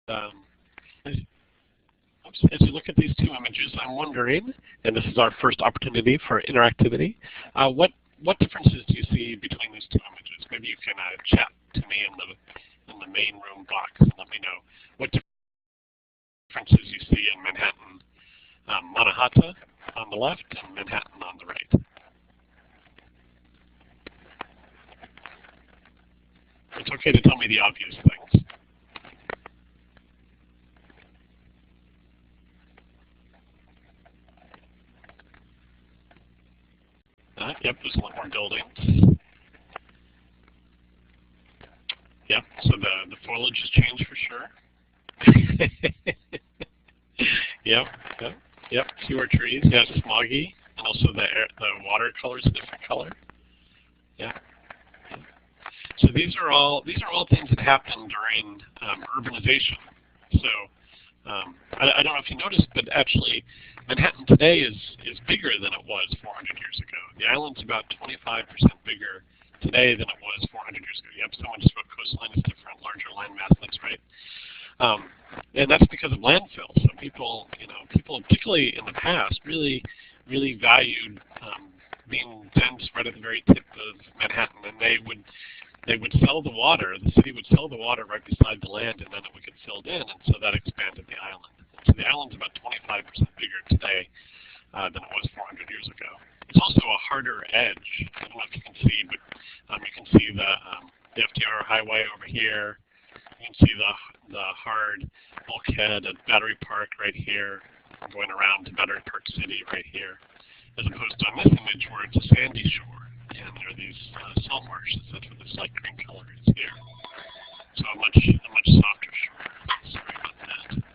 as you look at these two images, I'm wondering, and this is our first opportunity for interactivity, what differences do you see between these two images? Maybe you can chat to me in the main room box and let me know what differences you see in Manhattan, Manahatta on the left and Manhattan on the right. It's okay to tell me the obvious things. Yep, there's a lot more buildings. Yep, so the foliage has changed for sure. Yep, fewer trees. Yeah, smoggy, and also the water color is a different color. Yeah. So these are all things that happen during urbanization. So I don't know if you noticed, but actually Manhattan today is bigger than it was 400 years ago. The island's about 25% bigger today than it was 400 years ago. Yep, someone just wrote coastline is different, larger land mass. That's right. And that's because of landfill. So people, particularly in the past, really valued being dense right at the very tip of Manhattan, and they would sell the water. The city would sell the water right beside the land, and then it would get filled in, and so that expanded the island. So the island's about 25% bigger today than it was 400 years ago. It's also a harder edge. I don't know if you can see, but you can see the FDR highway over here. You can see the hard bulkhead at Battery Park right here, going around to Battery Park City right here, as opposed to on this image where it's a sandy shore. And there are these salt marshes. That's what this light green color is here. So a much softer shore. Sorry about that.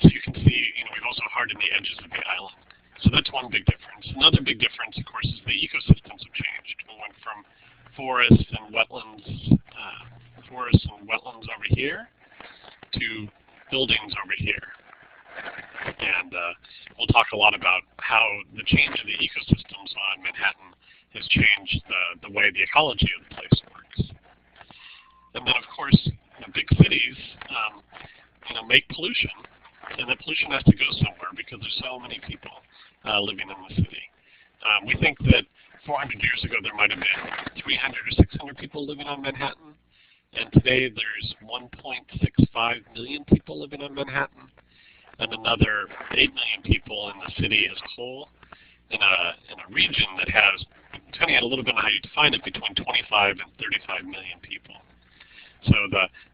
So you can see, we've also hardened the edges of the island. So that's one big difference. Another big difference, of course, is the ecosystems have changed. We went from forests and wetlands over here to buildings over here. And we'll talk a lot about how the change in the ecosystems on Manhattan has changed the way the ecology of the place works. And then, of course, big cities, make pollution, and the pollution has to go somewhere because there's so many people living in the city. We think that 400 years ago there might have been 300 or 600 people living on Manhattan, and today there's 1.65 million people living on Manhattan, and another 8 million people in the city as a whole, in a region that has, depending on a little bit on how you define it, between 25 and 35 million people. So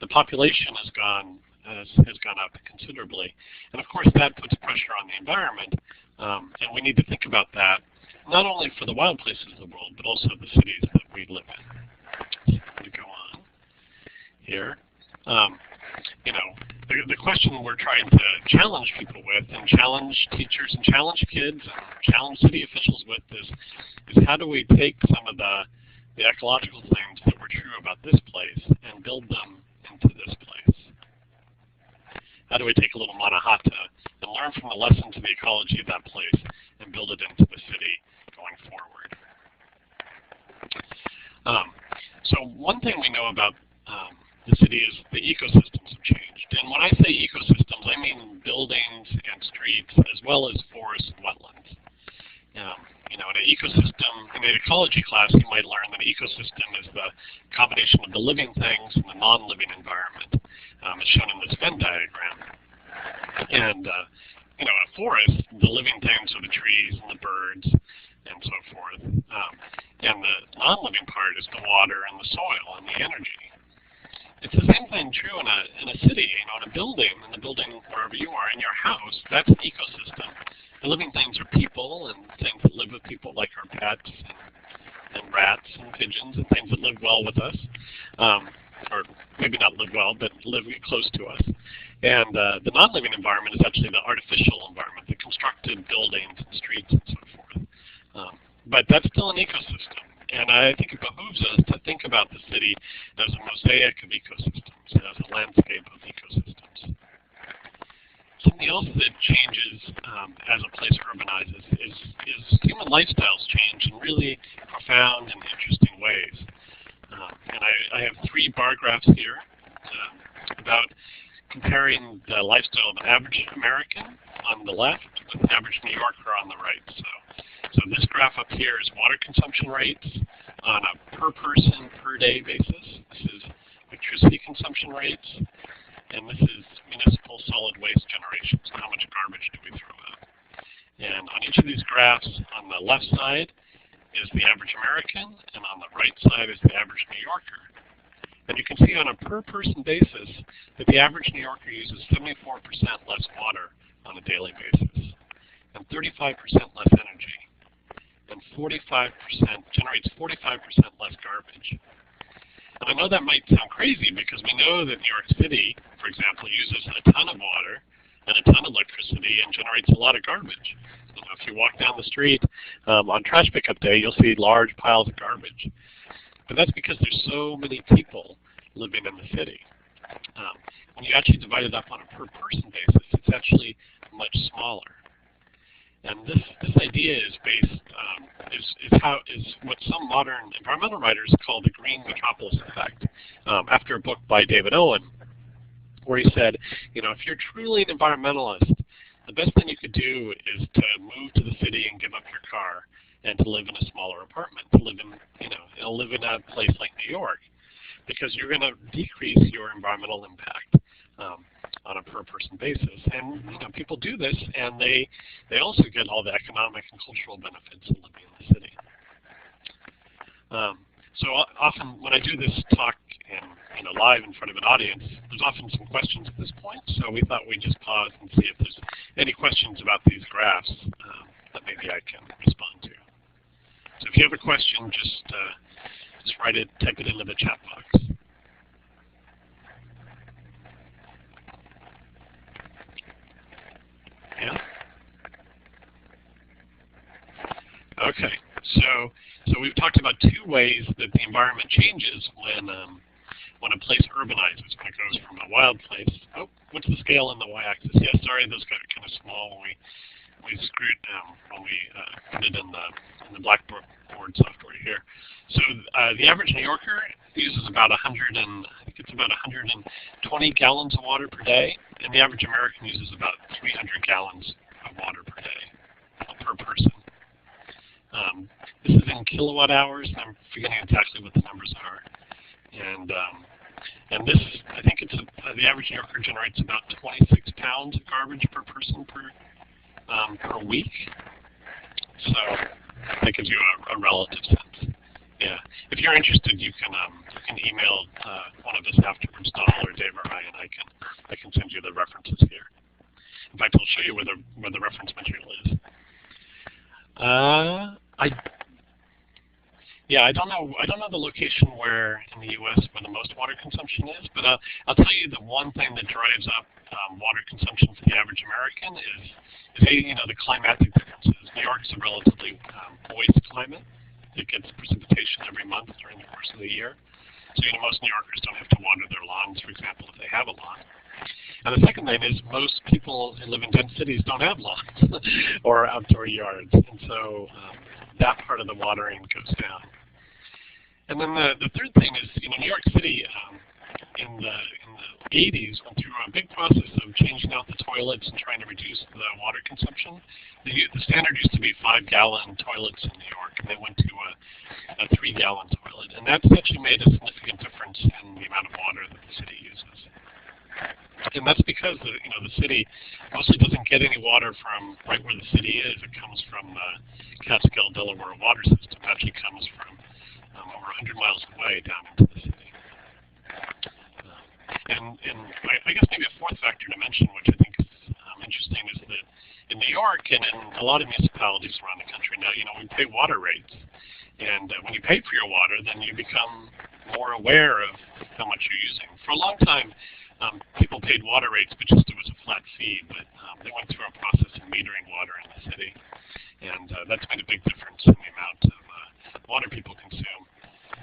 the population has gone up considerably, and of course that puts pressure on the environment, and we need to think about that not only for the wild places of the world, but also the cities that we live in. So I'm going to go on here. The question we're trying to challenge people with, and challenge teachers and challenge kids and challenge city officials with is how do we take some of the ecological things that were true about this place and build them into this place? How do we take a little Manahatta and learn from the lessons of the ecology of that place and build it into the city going forward? So one thing we know about the city is the ecosystems have changed. And when I say ecosystems, I mean buildings and streets as well as forests and wetlands. In an ecosystem, in an ecology class, you might learn that an ecosystem is the combination of the living things and the non-living environment, as shown in this Venn diagram. And a forest, the living things are the trees and the birds and so forth. And the non-living part is the water and the soil and the energy. It's the same thing true in a city, in a building, wherever you are, in your house. That's an ecosystem. The living things are people and things that live with people, like our pets and rats and pigeons and things that live well with us, or maybe not live well, but live close to us. And the non-living environment is actually the artificial environment, the constructed buildings and streets and so forth. But that's still an ecosystem. And I think it behooves us to think about the city as a mosaic of ecosystems, as a landscape of ecosystems. Something else that changes as a place urbanizes is human lifestyles change in really profound and interesting ways. I have 3 bar graphs here about comparing the lifestyle of an average American on the left with an average New Yorker on the right. So this graph up here is water consumption rates on a per person per day basis. This is electricity consumption rates, and this is municipal solid waste generation. So how much garbage do we throw out? And on each of these graphs, on the left side is the average American, and on the right side is the average New Yorker. And you can see on a per person basis that the average New Yorker uses 74% less water on a daily basis, and 35% less energy, and generates 45% less garbage. And I know that might sound crazy because we know that New York City, for example, uses a ton of water and a ton of electricity and generates a lot of garbage. You know, if you walk down the street on trash pickup day, you'll see large piles of garbage. But that's because there's so many people living in the city. When you actually divide it up on a per person basis, it's actually much smaller. And this idea is based is what some modern environmental writers call the green metropolis effect, after a book by David Owen, where he said, you know, if you're truly an environmentalist, the best thing you could do is to move to the city and give up your car and to live in a smaller apartment, to live in, live in a place like New York, because you're going to decrease your environmental impact on a per-person basis. And people do this, and they also get all the economic and cultural benefits of living in the city. So often when I do this talk live in front of an audience, there's often some questions at this point. So we thought we'd just pause and see if there's any questions about these graphs that maybe I can respond to. So if you have a question, just write it, type it into the chat box. Yeah. Okay. So we've talked about 2 ways that the environment changes when a place urbanizes, when it goes from a wild place. Oh, what's the scale on the y-axis? Yeah, sorry, those got kind of small when we screwed down when we put it in the Blackboard software here. So the average New Yorker uses about 120 gallons of water per day, and the average American uses about 300 gallons of water per day, per person. This is in kilowatt hours, and I'm forgetting exactly what the numbers are. And this, I think it's the average New Yorker generates about 26 pounds of garbage per person per week. So that gives you a relative sense. Yeah. If you're interested, you can email one of us afterwards, Donald or Dave or I, and I can send you the references here. In fact, I'll show you where the reference material is. I don't know the location where in the U.S. where the most water consumption is, but I'll tell you the one thing that drives up water consumption for the average American is the climatic differences. New York's a relatively moist climate. It gets precipitation every month during the course of the year. So most New Yorkers don't have to water their lawns, for example, if they have a lawn. And the second thing is most people who live in dense cities don't have lawns or outdoor yards, and so that part of the watering goes down. And then the third thing is, New York City in the 80s went through a big process of changing out the toilets and trying to reduce the water consumption. The standard used to be 5-gallon toilets in New York, and they went to a 3-gallon toilet, and that's actually made a significant difference in the amount of water that the city uses. And that's because the city mostly doesn't get any water from right where the city is. It comes from the Catskill Delaware water system. It actually comes from over 100 miles away down into the city. And I guess maybe a fourth factor to mention, which I think is interesting, is that in New York and in a lot of municipalities around the country now, we pay water rates. And when you pay for your water, then you become more aware of how much you're using. For a long time, people paid water rates, but just it was a flat fee. But they went through a process of metering water in the city, and that's made a big difference in the amount of water people consume.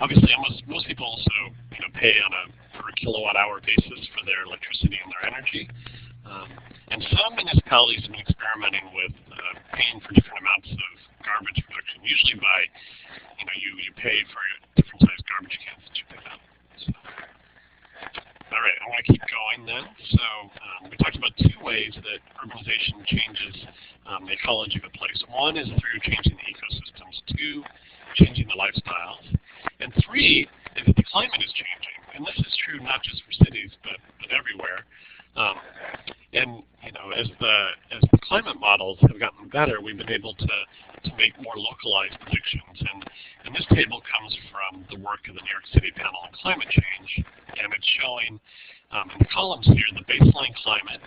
Obviously, most people also pay on a per kilowatt hour basis for their electricity and their energy. And some municipalities have been experimenting with paying for different amounts of garbage production, usually by you pay for different sized garbage cans that you pick up. So one. So we talked about two ways that urbanization changes the ecology of a place. One is through changing the ecosystems. Two, changing the lifestyles. And three is that the climate is changing. And this is true not just for cities, but everywhere. And as the climate models have gotten better, we've been able to make more localized predictions. And this table comes from the work of the New York City Panel on Climate Change, and it's showing in the columns here the baseline climate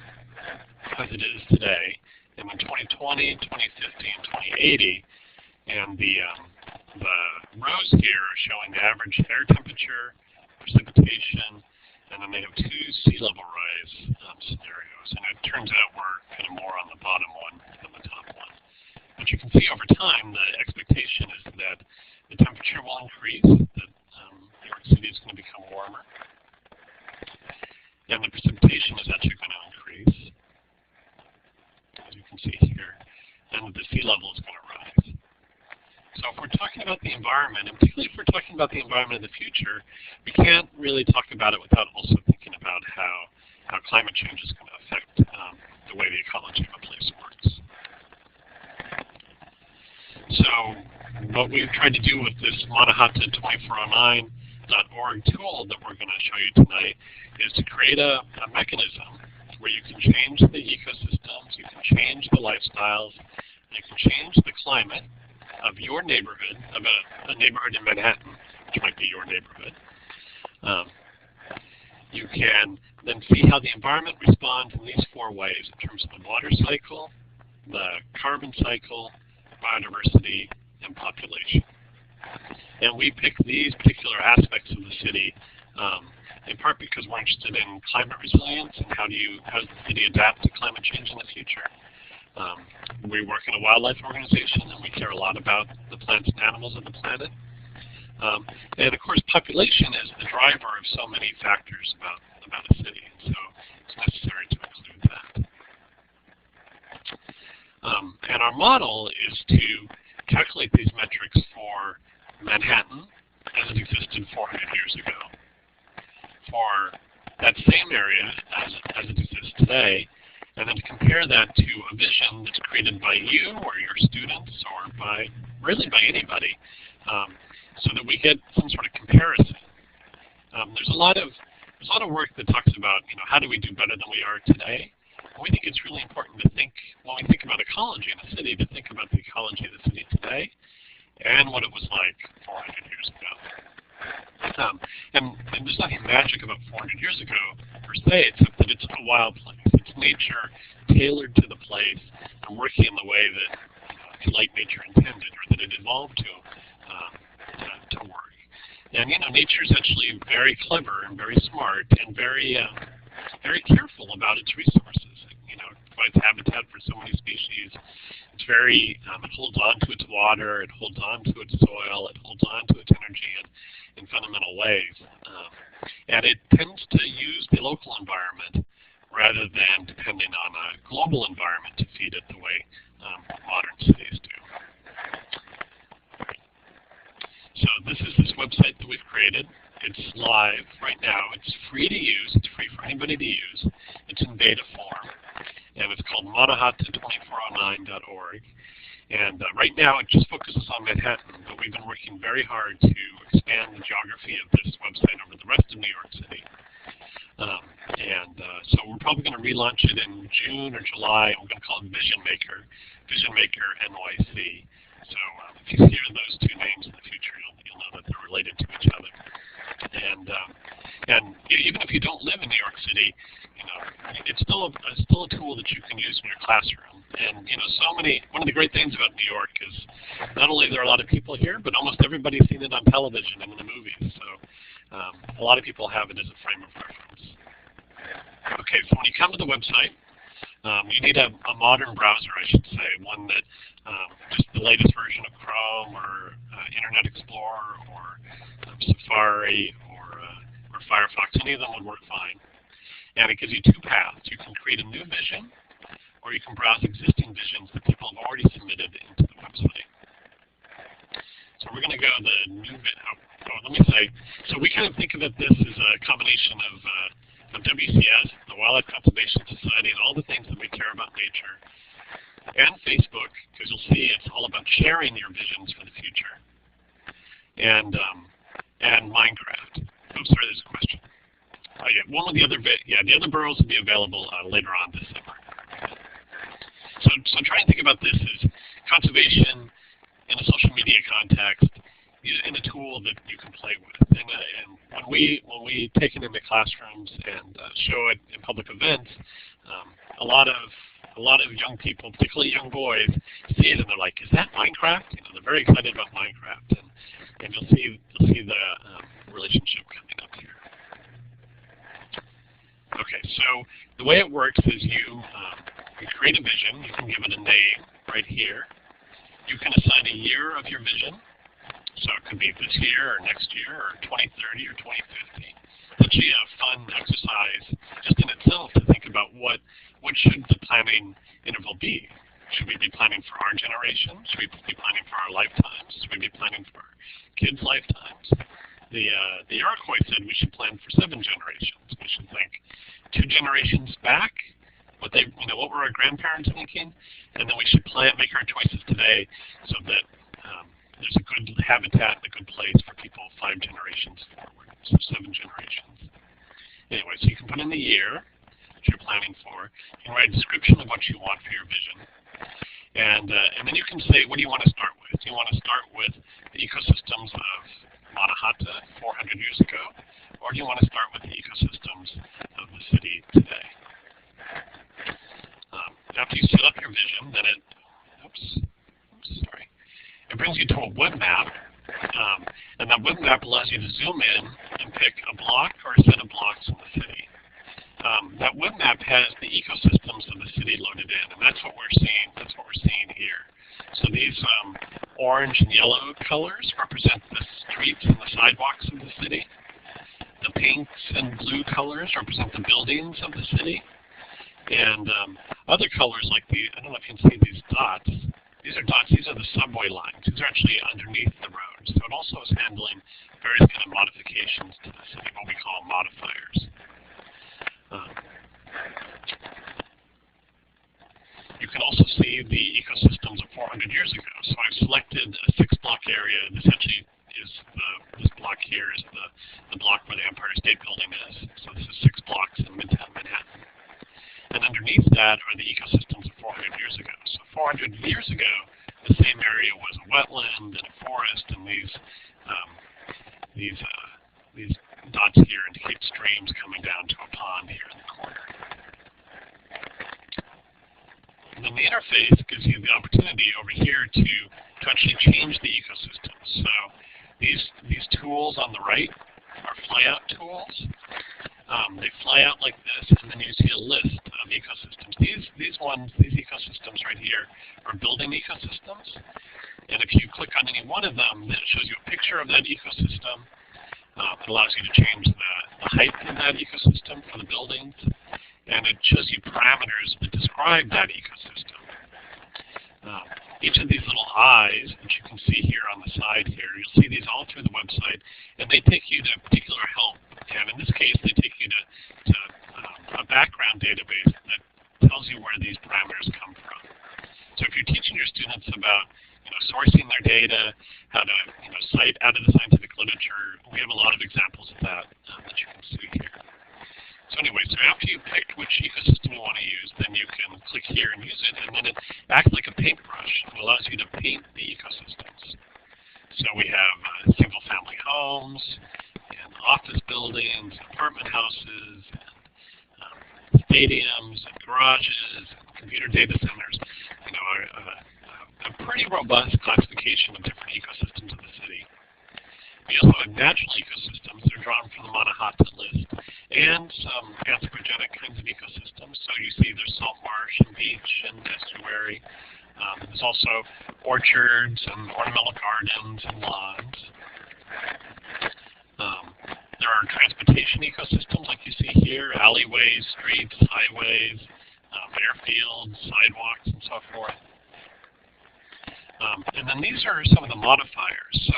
as it is today, and then 2020, 2050, and 2080, and the rows here are showing the average air temperature, precipitation, and then they have two sea level rise scenarios. And it turns out we're kind of more on the bottom one than the top one. But you can see over time the expectation is that the temperature will increase, that New York City is going to become warmer, and the precipitation is actually going to increase, as you can see here, and the sea level is going to rise. So if we're talking about the environment, and particularly if we're talking about the environment in the future, we can't really talk about it without also thinking about how climate change is going to affect the way the ecology of a place works. So what we've tried to do with this Manahatta 2409.org tool that we're going to show you tonight is to create a mechanism where you can change the ecosystems, you can change the lifestyles, and you can change the climate of your neighborhood, of a neighborhood in Manhattan, which might be your neighborhood. You can then see how the environment responds in these four ways in terms of the water cycle, the carbon cycle, biodiversity, and population. And we pick these particular aspects of the city in part because we're interested in climate resilience and how does the city adapt to climate change in the future. We work in a wildlife organization, and we care a lot about the plants and animals of the planet. And of course, population is the driver of so many factors about a city, and so it's necessary to include that. And our model is to calculate these metrics for Manhattan as it existed 400 years ago, for that same area as it exists today, and then compare that to a vision that's created by you or your students or really by anybody, so that we get some sort of comparison. There's a lot of work that talks about how do we do better than we are today. And we think it's really important to think, when we think about ecology in a city, to think about the ecology of the city today and what it was like 400 years ago. And there's nothing magic about 400 years ago per se, except that it's a wild place. It's nature tailored to the place and working in the way that like nature intended, or that it evolved to work. And nature is actually very clever and very smart and very careful about its resources. It provides habitat for so many species. It's very it holds on to its water, it holds on to its soil, it holds on to its energy in fundamental ways. And it tends to use the local environment rather than depending on a global environment to feed it the way modern cities do. So this is this website that we've created. It's live right now. It's free to use. It's free for anybody to use. It's in beta form. And it's called Manahatta2409.org. And right now it just focuses on Manhattan, but we've been working very hard to expand the geography of this website over the rest of New York City. So we're probably going to relaunch it in June or July. We're going to call it Vision Maker NYC. So if you hear those two names in the future, you'll know that they're related to each other. And even if you don't live in New York City, it's still a tool that you can use in your classroom. And one of the great things about New York is not only are there a lot of people here, but almost everybody's seen it on television and in the movies. So a lot of people have it as a frame of reference. Okay, so when you come to the website, you need a modern browser, I should say, one that just the latest version of Chrome or Internet Explorer or Safari or Firefox. Any of them would work fine. And it gives you two paths. You can create a new vision, or you can browse existing visions that people have already submitted into the website. So we're going to go the new vision. So we kind of think of this as a combination of of WCS, the Wildlife Conservation Society, and all the things that we care about nature, and Facebook, because you'll see it's all about sharing your visions for the future, and Minecraft. Oh, sorry, there's a question. Yeah, one of the other the other burrows will be available later on this summer. So try and think about this as conservation in a social media context, in a tool that you can play with. And when we take it into classrooms and show it in public events, a lot of young people, particularly young boys, see it and they're like, "Is that Minecraft?" You know, they're very excited about Minecraft, and you'll see the relationship coming up here. Okay, so the way it works is you create a vision. You can give it a name right here. You can assign a year of your vision. So it could be this year or next year or 2030 or 2050. It's actually a fun exercise just in itself to think about what should the planning interval be. Should we be planning for our generation? Should we be planning for our lifetimes? Should we be planning for our kids' lifetimes? The Iroquois said we should plan for 7 generations. We should think 2 generations back, what were our grandparents thinking, and then we should make our choices today so that there's a good habitat and a good place for people 5 generations forward, so 7 generations. Anyway, so you can put in the year that you're planning for. You can write a description of what you want for your vision. And then you can say, what do you want to start with? Do you want to start with the ecosystems of Manahatta 400 years ago? Or do you want to start with the ecosystems of the city today? After you set up your vision, then it brings you to a web map, and that web map allows you to zoom in and pick a block or a set of blocks in the city. That web map has the ecosystems of the city loaded in, and that's what we're seeing. That's what we're seeing here. So these orange and yellow colors represent the streets and the sidewalks of the city. The pinks and blue colors represent the buildings of the city. And other colors like I don't know if you can see these dots. These are dots, these are the subway lines. These are actually underneath the road. So it also is handling various kind of modifications to the city, what we call modifiers. You can also see the ecosystems of 400 years ago. So I've selected a 6-block area. This actually is this block here is the block where the Empire State Building is. So this is 6 blocks in Midtown Manhattan. And underneath that are the ecosystems of 400 years ago. So 400 years ago, the same area was a wetland and a forest, and these dots here indicate streams coming down to a pond here in the corner. And then the interface gives you the opportunity over here to actually change the ecosystem. So these tools on the right are flyout tools. They fly out like this, and then you see a list of ecosystems. These ecosystems right here are building ecosystems. And if you click on any one of them, then it shows you a picture of that ecosystem. It allows you to change the height of that ecosystem for the buildings. And it shows you parameters that describe that ecosystem. Each of these little eyes, which you can see here on the side here, you'll see these all through the website, and they take you to particular help. And in this case, they take you to a background database that tells you where these parameters come from. So if you're teaching your students about sourcing their data, how to cite out of the scientific literature, we have a lot of examples of that that you can see here. So anyway, so after you've picked which ecosystem you want to use, then you can click here and use it, and then it acts like a paintbrush. It allows you to paint the ecosystems. So we have single-family homes, and office buildings, apartment houses, and stadiums, and garages, and computer data centers. A pretty robust classification of different ecosystems of the city. We also have natural ecosystems that are drawn from the Manahatta list, and some anthropogenic kinds of ecosystems. So you see there's salt marsh and beach and estuary. There's also orchards and ornamental gardens and lawns. There are transportation ecosystems like you see here, alleyways, streets, highways, airfields, sidewalks, and so forth. And then these are some of the modifiers. So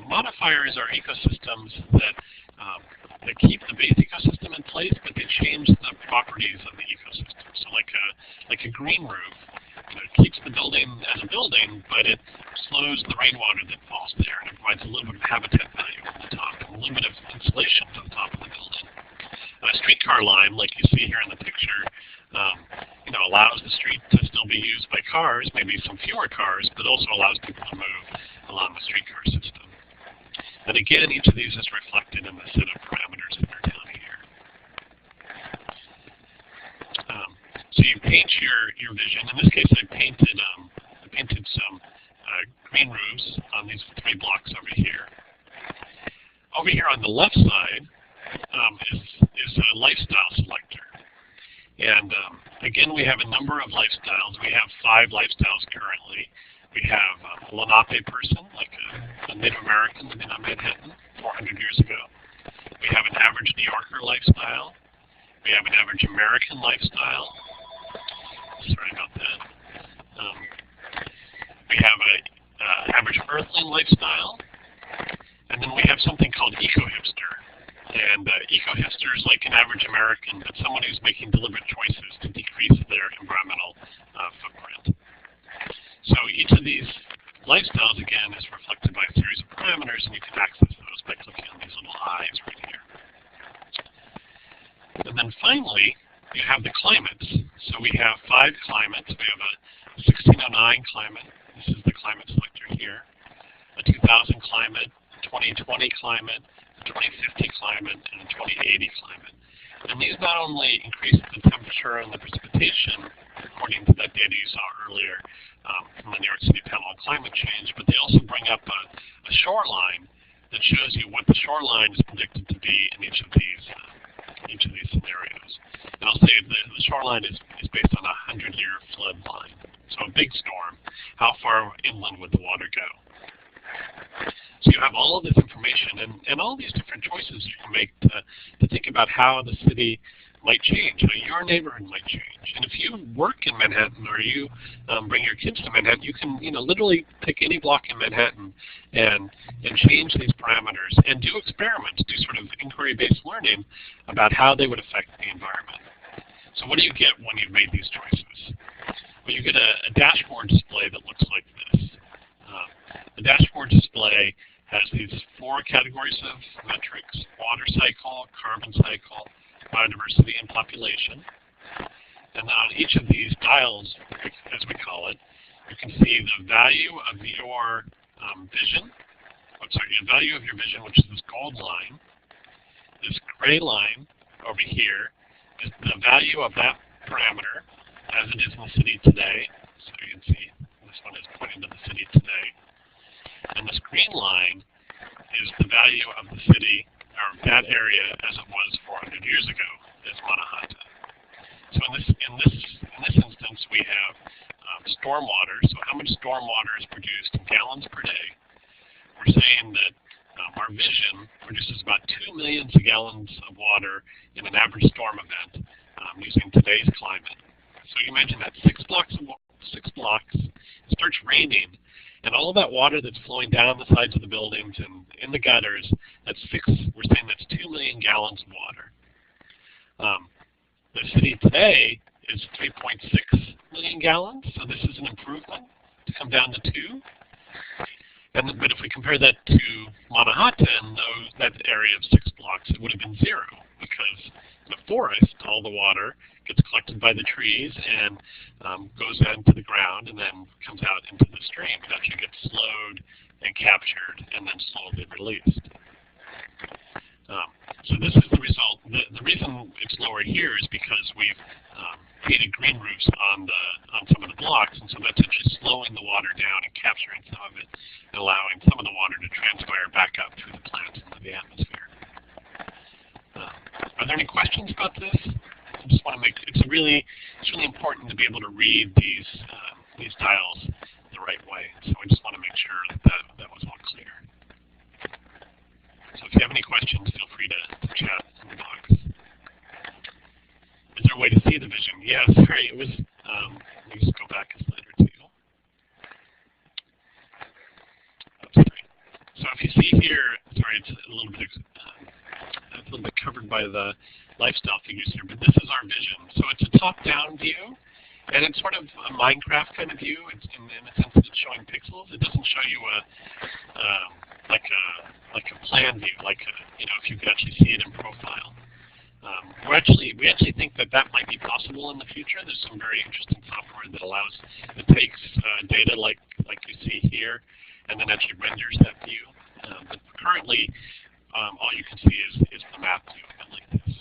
modifiers are ecosystems that keep the base ecosystem in place. place, but they change the properties of the ecosystem. So like a green roof, it keeps the building as a building, but it slows the rainwater that falls there, and it provides a little bit of habitat value on the top, and a little bit of insulation to the top of the building. A streetcar line, like you see here in the picture, allows the street to still be used by cars, maybe some fewer cars, but also allows people to move along the streetcar system. And again, each of these is reflected in the set of parameters that are down here. So you paint your vision. In this case, I painted some green roofs on these 3 blocks over here. Over here on the left side is a lifestyle selector. And again, we have a number of lifestyles. We have 5 lifestyles currently. We have a Lenape person, like a Native American living on Manhattan 400 years ago. We have an average New Yorker lifestyle. We have an average American lifestyle. Sorry about that. We have an average Earthling lifestyle. And then we have something called eco-hipster. And eco-hipster is like an average American, but someone who's making deliberate choices to decrease their environmental footprint. So each of these lifestyles, again, is reflected by a series of parameters, and you can access those by clicking on these little eyes right here. And then finally, you have the climates. So we have 5 climates. We have a 1609 climate. This is the climate selector here. A 2000 climate, 2020 climate, 2050 climate, and a 2080 climate. And these not only increase the temperature and the precipitation, according to that data you saw earlier from the New York City Panel on Climate Change, but they also bring up a shoreline that shows you what the shoreline is predicted to be in each of these scenarios. And I'll say the shoreline is based on a 100-year flood line. So a big storm, how far inland would the water go? So you have all of this information and all these different choices you can make to think about how the city might change, how your neighborhood might change. And if you work in Manhattan or you bring your kids to Manhattan, you can literally pick any block in Manhattan and change these parameters and do experiments, do sort of inquiry-based learning about how they would affect the environment. So what do you get when you've made these choices? Well, you get a dashboard display that looks like this. The dashboard display has these 4 categories of metrics: water cycle, carbon cycle, biodiversity, and population. And on each of these dials, as we call it, you can see the value of your vision. The value of your vision, which is this gold line. This gray line over here is the value of that parameter as it is in the city today. So you can see this one is pointing to the city today. And this green line is the value of the city, or that area as it was 400 years ago, is Manahatta. So in this instance, we have stormwater. So how much stormwater is produced in gallons per day? We're saying that our vision produces about 2 million gallons of water in an average storm event using today's climate. So you imagine that 6 blocks, it starts raining, and all of that water that's flowing down the sides of the buildings and in the gutters, we're saying that's 2 million gallons of water. The city today is 3.6 million gallons, so this is an improvement to come down to 2. But if we compare that to Manahatta and that area of 6 blocks, it would have been 0, because in the forest, all the water gets collected by the trees and goes into the ground and then comes out into the stream. It actually gets slowed and captured and then slowly released. So this is the result. The reason it's lower here is because we've painted green roofs on some of the blocks, and so that's actually slowing the water down and capturing some of it and allowing some of the water to transpire back up through the plants into the atmosphere. Are there any questions about this? I just want to make it's really important to be able to read these dials the right way. So I just want to make sure that was all clear. So if you have any questions, feel free to chat in the box. Is there a way to see the vision? Yeah, sorry, it was, let me just go back a slide or two. Oh, sorry. So if you see here, sorry, it's a little bit covered by the lifestyle figures here, but this is our vision. So it's a top-down view, and it's sort of a Minecraft kind of view. It's in a sense that it's showing pixels. It doesn't show you like a plan view, like if you could actually see it in profile. We actually think that might be possible in the future. There's some very interesting software that takes data like you see here, and then actually renders that view. But currently, all you can see is the map view like this.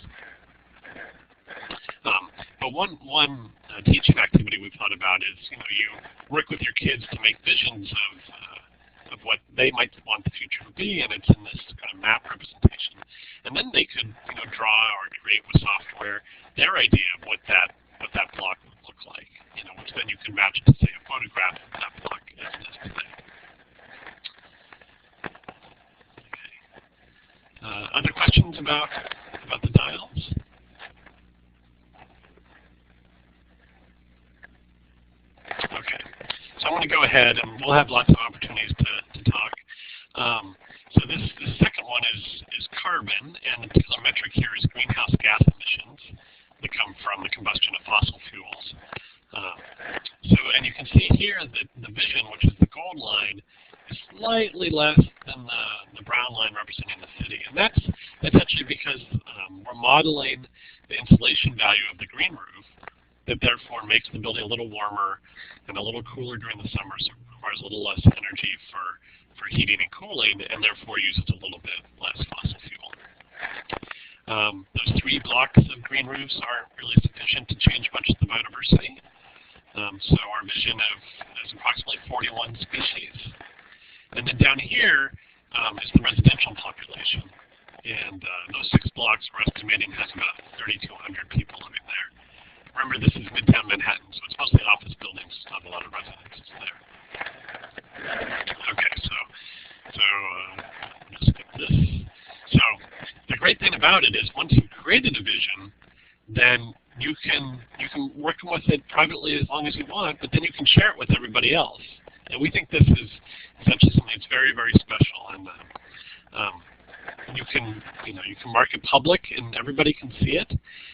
But one teaching activity we've thought about is you work with your kids to make visions of what they might want the future to be, and it's in this kind of map representation. And then they could draw or create with software their idea of what that block would look like, which then you can match to say a photograph of that block as it is today. Okay. Other questions about the dials? Okay, so I'm going to go ahead, and we'll have lots of opportunities to talk. So this second one is carbon, and the particular metric here is greenhouse gas emissions that come from the combustion of fossil fuels. And you can see here that the vision, which is the gold line, is slightly less than the brown line representing the city, and that's actually because we're modeling the insulation value of the green roof, that therefore makes the building a little warmer and a little cooler during the summer, so it requires a little less energy for heating and cooling, and therefore uses a little bit less fossil fuel. Those 3 blocks of green roofs aren't really sufficient to change much of the biodiversity. So our vision is approximately 41 species. And then down here is the residential population. And those 6 blocks we're estimating has about 3,200 people living there. Remember, this is Midtown Manhattan, so it's mostly office buildings. It's not a lot of residences there. Okay, so I'm just skip this. So the great thing about it is once you've created a vision, then you can work with it privately as long as you want, but then you can share it with everybody else. And we think this is essentially something that's very, very special. And you can mark it public, and everybody can see it,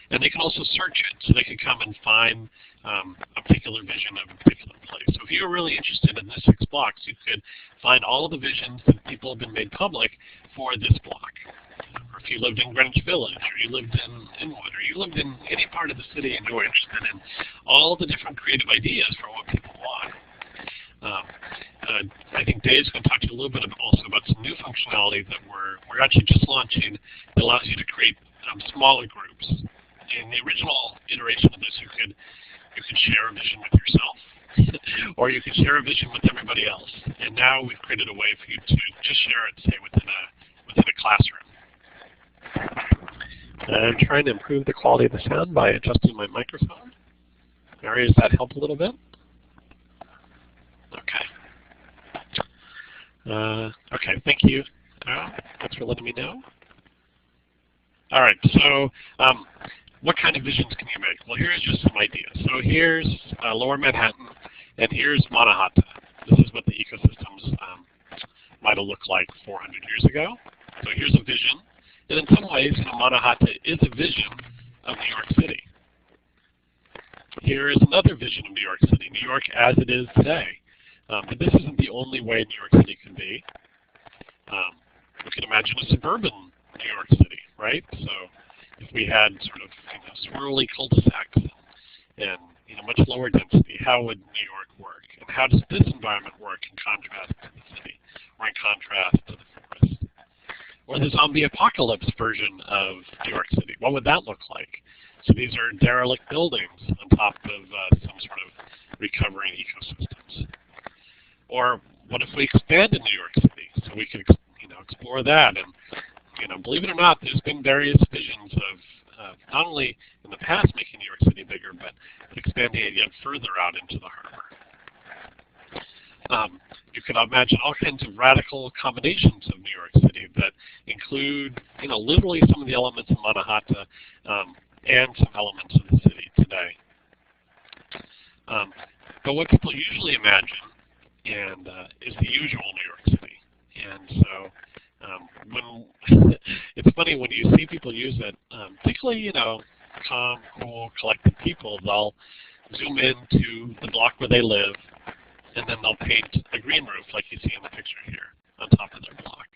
and they can also search it, so they can come and find a particular vision of a particular place. So if you're really interested in the 6 blocks, you could find all of the visions that people have been made public for this block. Or if you lived in Greenwich Village, or you lived in Inwood, or you lived in any part of the city and you were interested in all the different creative ideas for what people want. I think Dave's going to talk to you a little bit also about some new functionality that we're actually just launching that allows you to create smaller groups. In the original iteration of this, you could share a vision with yourself, or you could share a vision with everybody else. And now we've created a way for you to just share it, say, within a classroom. I'm trying to improve the quality of the sound by adjusting my microphone. Mary, does that help a little bit? Okay. Okay, thank you. Thanks for letting me know. All right, so what kind of visions can you make? Well, here's just some ideas. So here's Lower Manhattan, and here's Manahatta. This is what the ecosystems might have looked like 400 years ago. So here's a vision. And in some ways, Manahatta is a vision of New York City. Here is another vision of New York City, New York as it is today. But this isn't the only way New York City can be. We can imagine a suburban New York City, right? So if we had sort of swirly cul-de-sacs and much lower density, how would New York work? And how does this environment work in contrast to the city, or in contrast to the forest? Or the zombie apocalypse version of New York City, what would that look like? So these are derelict buildings on top of some sort of recovering ecosystems. Or what if we expanded New York City, so we could explore that? And believe it or not, there's been various visions of not only in the past making New York City bigger, but expanding it yet further out into the harbor. You could imagine all kinds of radical combinations of New York City that include, literally some of the elements of Manahatta and some elements of the city today. But what people usually imagine is the usual New York City. And so When it's funny when you see people use it, particularly calm, cool, collected people, they'll zoom into the block where they live, and then they'll paint a green roof like you see in the picture here on top of their block.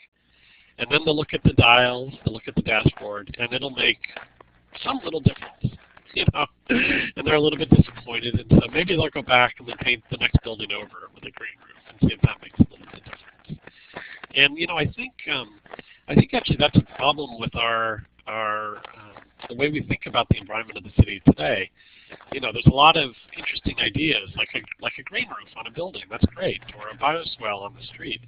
And then they'll look at the dials, they'll look at the dashboard, and it'll make some little difference, and they're a little bit disappointed, and so maybe they'll go back and then paint the next building over with a green roof and see if that makes a little bit of difference. And I think actually that's a problem with the way we think about the environment of the city today. There's a lot of interesting ideas, like a green roof on a building. That's great, or a bioswale on the street.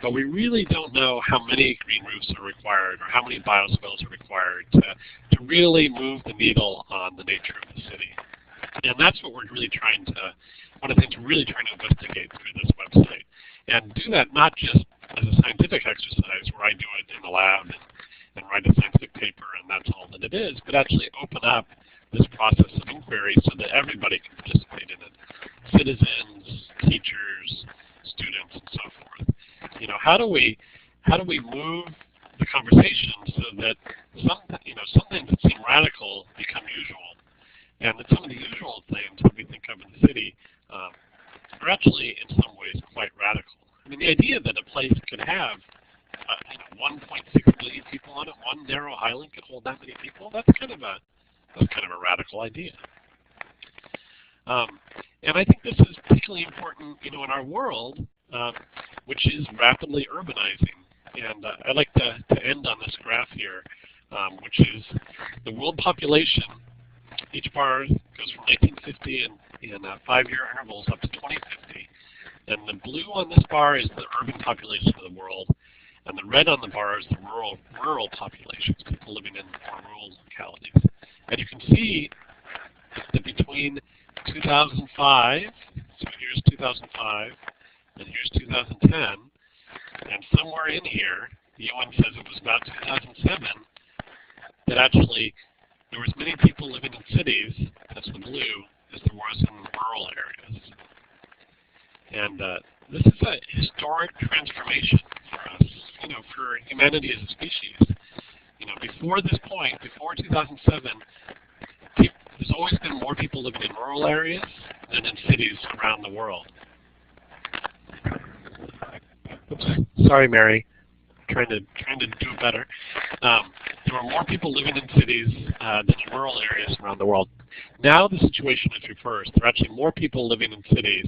But we really don't know how many green roofs are required or how many bioswales are required to really move the needle on the nature of the city. And that's what we're really one of the things we're really trying to investigate through this website. And do that not just as a scientific exercise where I do it in the lab and write a scientific paper and that's all that it is, but actually open up this process of inquiry so that everybody can participate in it. Citizens, teachers, students, and so forth. How do we move the conversation so that some things that seem radical become usual, and that some of the usual things that we think of in the city are actually in some ways quite radical. I mean, the idea that a place could have 1.6 million people on it, one narrow island could hold that many people, that's kind of a radical idea. And I think this is particularly important, in our world, which is rapidly urbanizing. And I'd like to end on this graph here, which is the world population. Each bar goes from 1950 in 5-year intervals up to 2050. And the blue on this bar is the urban population of the world, and the red on the bar is the rural populations, people living in more rural localities. And you can see that between 2005, so here's 2005, and here's 2010, and somewhere in here, the UN says it was about 2007, that actually there was many people living in cities, that's the blue, as there was in rural areas. And this is a historic transformation for us, for humanity as a species. Before this point, before 2007, there's always been more people living in rural areas than in cities around the world. Oops, sorry, Mary. Trying to do it better. There were more people living in cities than in rural areas around the world. Now the situation is reversed. There are actually more people living in cities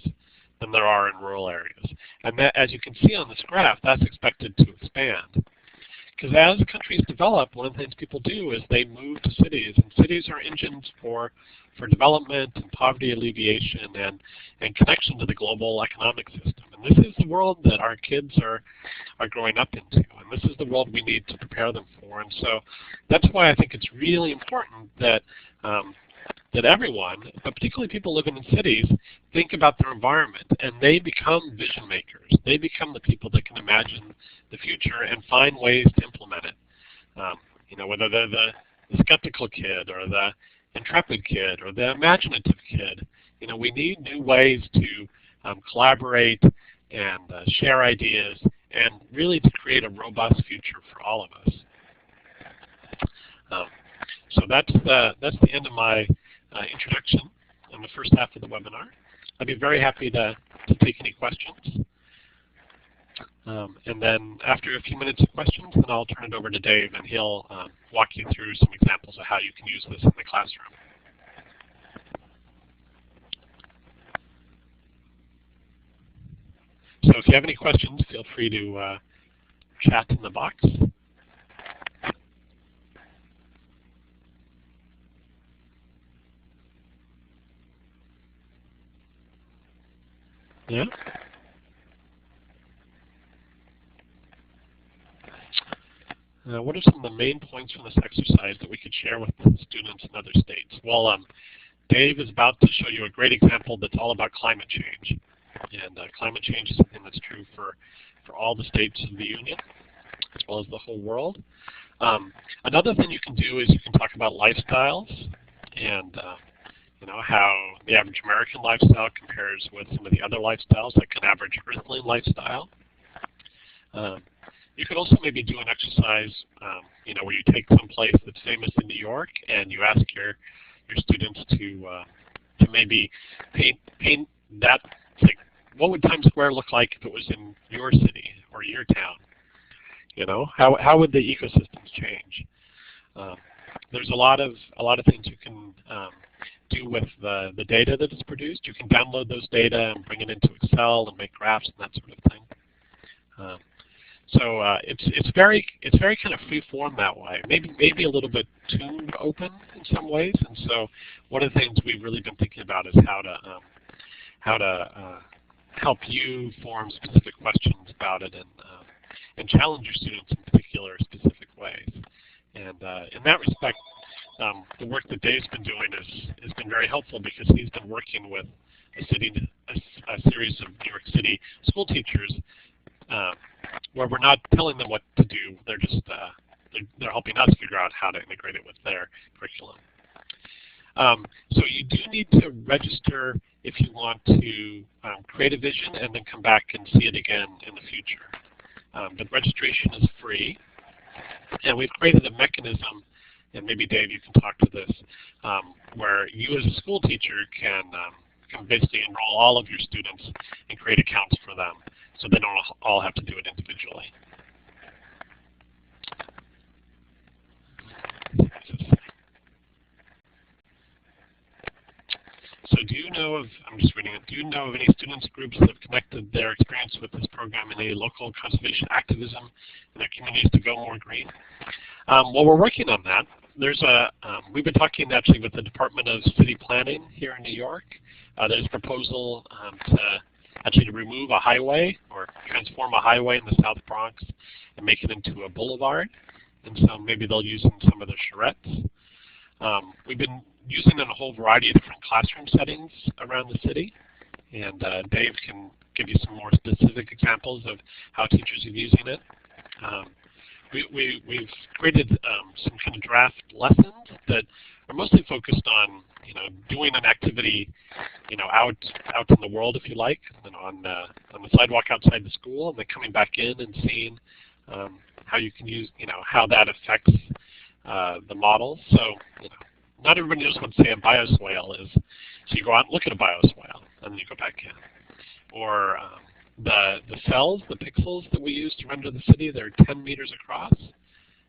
than there are in rural areas. And that, as you can see on this graph, that's expected to expand. Because as countries develop, one of the things people do is they move to cities, and cities are engines for development and poverty alleviation and connection to the global economic system. And this is the world that our kids are growing up into, and this is the world we need to prepare them for. And so that's why I think it's really important that that everyone, but particularly people living in cities, think about their environment, and they become vision makers. They become the people that can imagine the future and find ways to implement it. Whether they're the skeptical kid or the intrepid kid or the imaginative kid, we need new ways to collaborate and share ideas and really to create a robust future for all of us. So that's the end of my introduction on the first half of the webinar. I'd be very happy to take any questions. And then after a few minutes of questions, then I'll turn it over to Dave, and he'll walk you through some examples of how you can use this in the classroom. So if you have any questions, feel free to chat in the box. Yeah. What are some of the main points from this exercise that we could share with students in other states? Well, Dave is about to show you a great example that's all about climate change. And climate change is something that's true for all the states of the Union, as well as the whole world. Another thing you can do is you can talk about lifestyles and how the average American lifestyle compares with some of the other lifestyles, like an average Earthling lifestyle. You could also maybe do an exercise, you know, where you take some place that's famous in New York, and you ask your students to maybe paint that. Like, what would Times Square look like if it was in your city or your town? You know, how would the ecosystems change? There's a lot of things you can do with the data that is produced. You can download those data and bring it into Excel and make graphs and that sort of thing. So it's very kind of free form that way. Maybe a little bit too open in some ways. And so one of the things we've really been thinking about is how to help you form specific questions about it and challenge your students in particular specific ways. And in that respect, the work that Dave's been doing has been very helpful, because he's been working with a series of New York City school teachers where we're not telling them what to do. They're just they're helping us figure out how to integrate it with their curriculum. So you do need to register if you want to create a vision and then come back and see it again in the future. But registration is free, and we've created a mechanism, and maybe Dave, you can talk to this, where you as a school teacher can basically enroll all of your students and create accounts for them, so they don't all have to do it individually. So do you know of, I'm just reading it, do you know of any students groups that have connected their experience with this program in any local conservation activism in their communities to go more green? Well, we're working on that. There's we've been talking actually with the Department of City Planning here in New York. There's a proposal to remove a highway or transform a highway in the South Bronx and make it into a boulevard. And so maybe they'll use it in some of the charrettes. We've been using it in a whole variety of different classroom settings around the city. And Dave can give you some more specific examples of how teachers are using it. We've created some kind of draft lessons that are mostly focused on, you know, doing an activity, you know, out in the world, if you like, and on the sidewalk outside the school, and then coming back in and seeing how you can use, you know, how that affects the model. So, you know, not everybody knows what, say, a bioswale is. So you go out and look at a bioswale, and then you go back in. Or the cells, the pixels that we use to render the city, they're 10 meters across.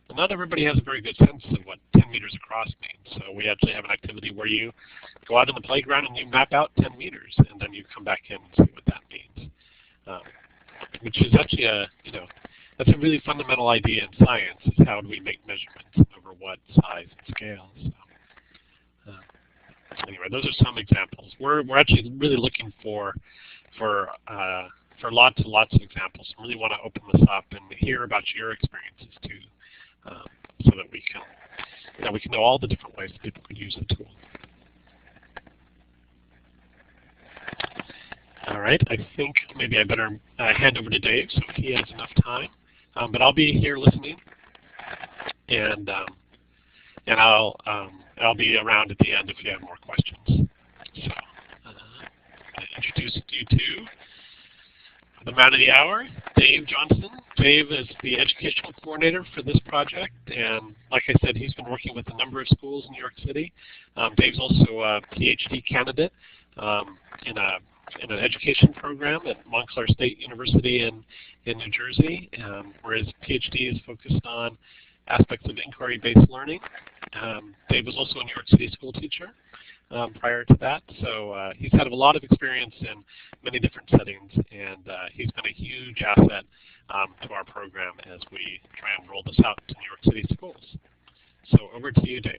And not everybody has a very good sense of what 10 meters across means. So we actually have an activity where you go out in the playground and you map out 10 meters, and then you come back in and see what that means. Which is actually that's a really fundamental idea in science, is how do we make measurements over what size and scale. So, anyway, those are some examples. We're actually really looking for lots and lots of examples. We really want to open this up and hear about your experiences too, so that we can know all the different ways that people could use the tool. All right, I think maybe I better hand over to Dave so he has enough time. But I'll be here listening, and I'll be around at the end if you have more questions. So, I introduce you to the man of the hour, Dave Johnston. Dave is the educational coordinator for this project, and like I said, he's been working with a number of schools in New York City. Dave's also a PhD candidate in an education program at Montclair State University in New Jersey, where his PhD is focused on aspects of inquiry-based learning. Dave was also a New York City school teacher prior to that, so he's had a lot of experience in many different settings, and he's been a huge asset to our program as we try and roll this out to New York City schools. So over to you, Dave.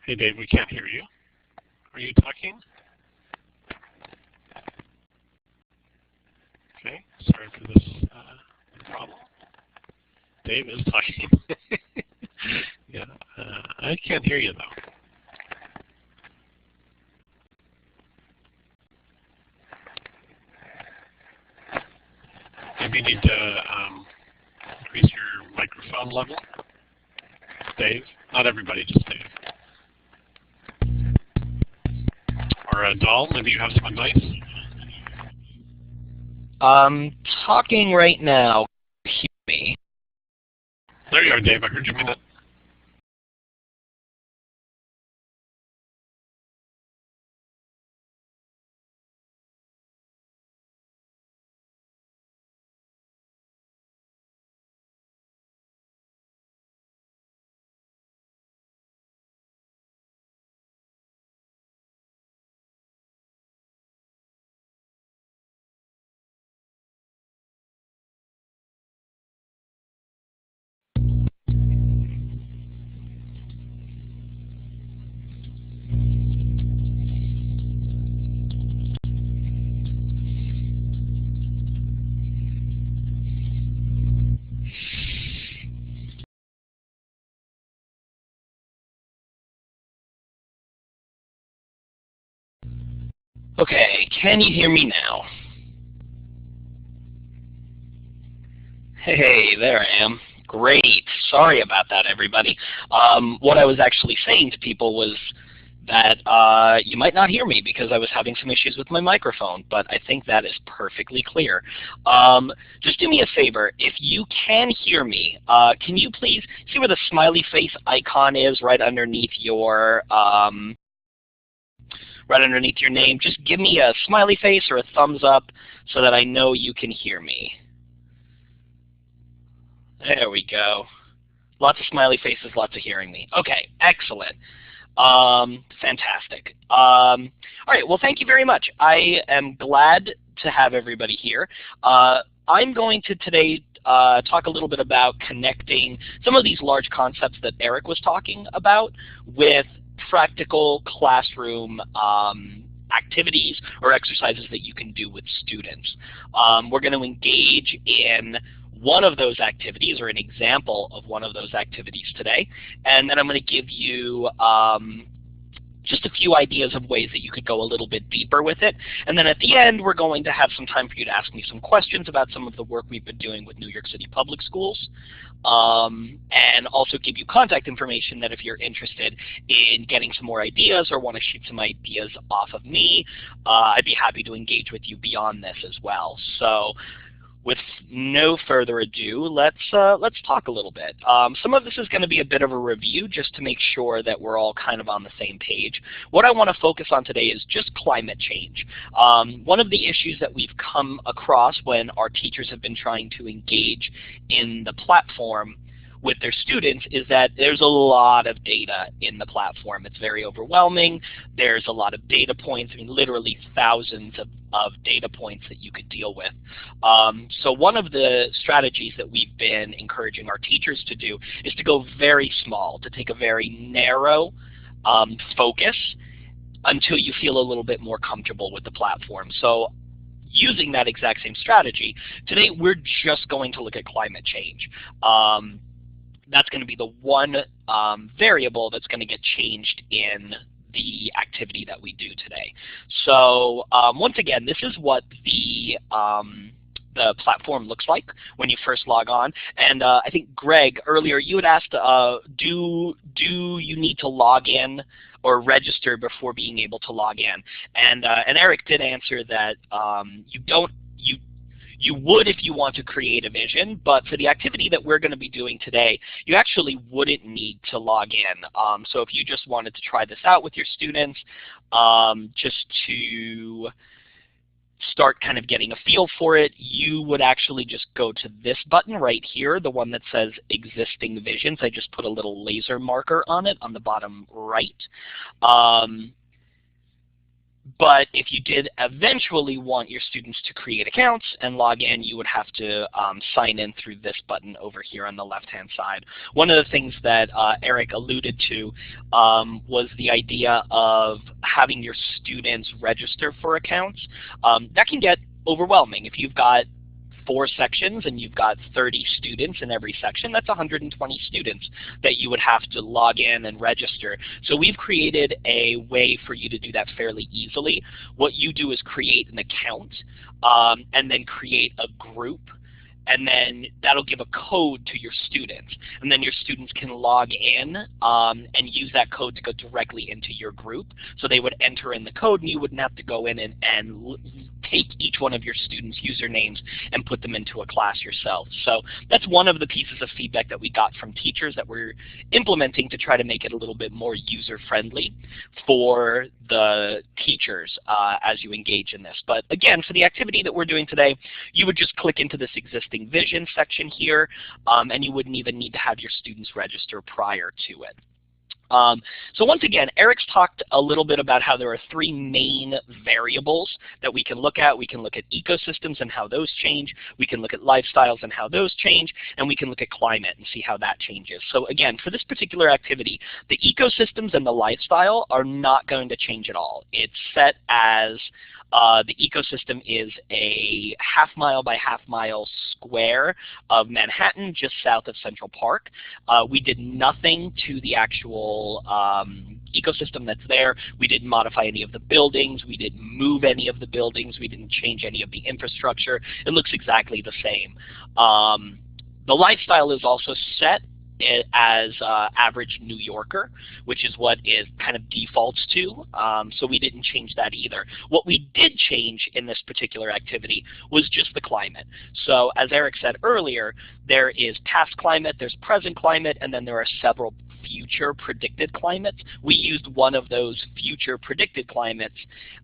Hey, Dave, we can't hear you. Are you talking? Okay, sorry for this problem. Dave is talking. Yeah, I can't hear you though. Maybe you need to increase your microphone level. Dave? Not everybody, just Dave. Or Dahl, maybe you have some advice? Talking right now. Hear me. There you are, Dave. I heard you a minute. Okay, can you hear me now? Hey, there I am. Great. Sorry about that, everybody. What I was actually saying to people was that you might not hear me because I was having some issues with my microphone, but I think that is perfectly clear. Just do me a favor. If you can hear me, can you please see where the smiley face icon is right underneath your name? Just give me a smiley face or a thumbs up so that I know you can hear me. There we go. Lots of smiley faces, lots of hearing me. Okay, excellent. Fantastic. All right, well, thank you very much. I am glad to have everybody here. I'm going to today talk a little bit about connecting some of these large concepts that Eric was talking about with practical classroom activities or exercises that you can do with students. We're going to engage in one of those activities or an example of one of those activities today, and then I'm going to give you just a few ideas of ways that you could go a little bit deeper with it. And then at the end, we're going to have some time for you to ask me some questions about some of the work we've been doing with New York City Public Schools, and also give you contact information that if you're interested in getting some more ideas or want to shoot some ideas off of me, I'd be happy to engage with you beyond this as well. So with no further ado, let's talk a little bit. Some of this is going to be a bit of a review just to make sure that we're all kind of on the same page. What I want to focus on today is just climate change. One of the issues that we've come across when our teachers have been trying to engage in the platform with their students is that there's a lot of data in the platform. It's very overwhelming. There's a lot of data points. I mean, literally thousands of data points that you could deal with. So one of the strategies that we've been encouraging our teachers to do is to go very small, to take a very narrow focus until you feel a little bit more comfortable with the platform. So using that exact same strategy, today we're just going to look at climate change. That's going to be the one variable that's going to get changed in the activity that we do today. So once again, this is what the platform looks like when you first log on. And I think, Greg, earlier you had asked, do you need to log in or register before being able to log in? And Eric did answer that you would if you want to create a vision, but for the activity that we're going to be doing today, you actually wouldn't need to log in. So if you just wanted to try this out with your students, just to start kind of getting a feel for it, you would actually just go to this button right here, the one that says Existing Visions. I just put a little laser marker on it on the bottom right. But if you did eventually want your students to create accounts and log in, you would have to sign in through this button over here on the left-hand side. One of the things that Eric alluded to was the idea of having your students register for accounts. That can get overwhelming. If you've got 4 sections and you've got 30 students in every section, that's 120 students that you would have to log in and register. So we've created a way for you to do that fairly easily. What you do is create an account and then create a group and then that'll give a code to your students. And then your students can log in and use that code to go directly into your group. So they would enter in the code, and you wouldn't have to go in and take each one of your students' usernames and put them into a class yourself. So that's one of the pieces of feedback that we got from teachers that we're implementing to try to make it a little bit more user-friendly for the teachers as you engage in this. But again, for the activity that we're doing today, you would just click into this existing vision section here, and you wouldn't even need to have your students register prior to it. So once again, Eric's talked a little bit about how there are three main variables that we can look at. We can look at ecosystems and how those change. We can look at lifestyles and how those change. And we can look at climate and see how that changes. So again, for this particular activity, the ecosystems and the lifestyle are not going to change at all. It's set as the ecosystem is a half-mile by half-mile square of Manhattan just south of Central Park. We did nothing to the actual ecosystem that's there. We didn't modify any of the buildings. We didn't move any of the buildings. We didn't change any of the infrastructure. It looks exactly the same. The lifestyle is also set as average New Yorker, which is what it kind of defaults to. So we didn't change that either. What we did change in this particular activity was just the climate. So as Eric said earlier, there is past climate, there's present climate, and then there are several future predicted climates. We used one of those future predicted climates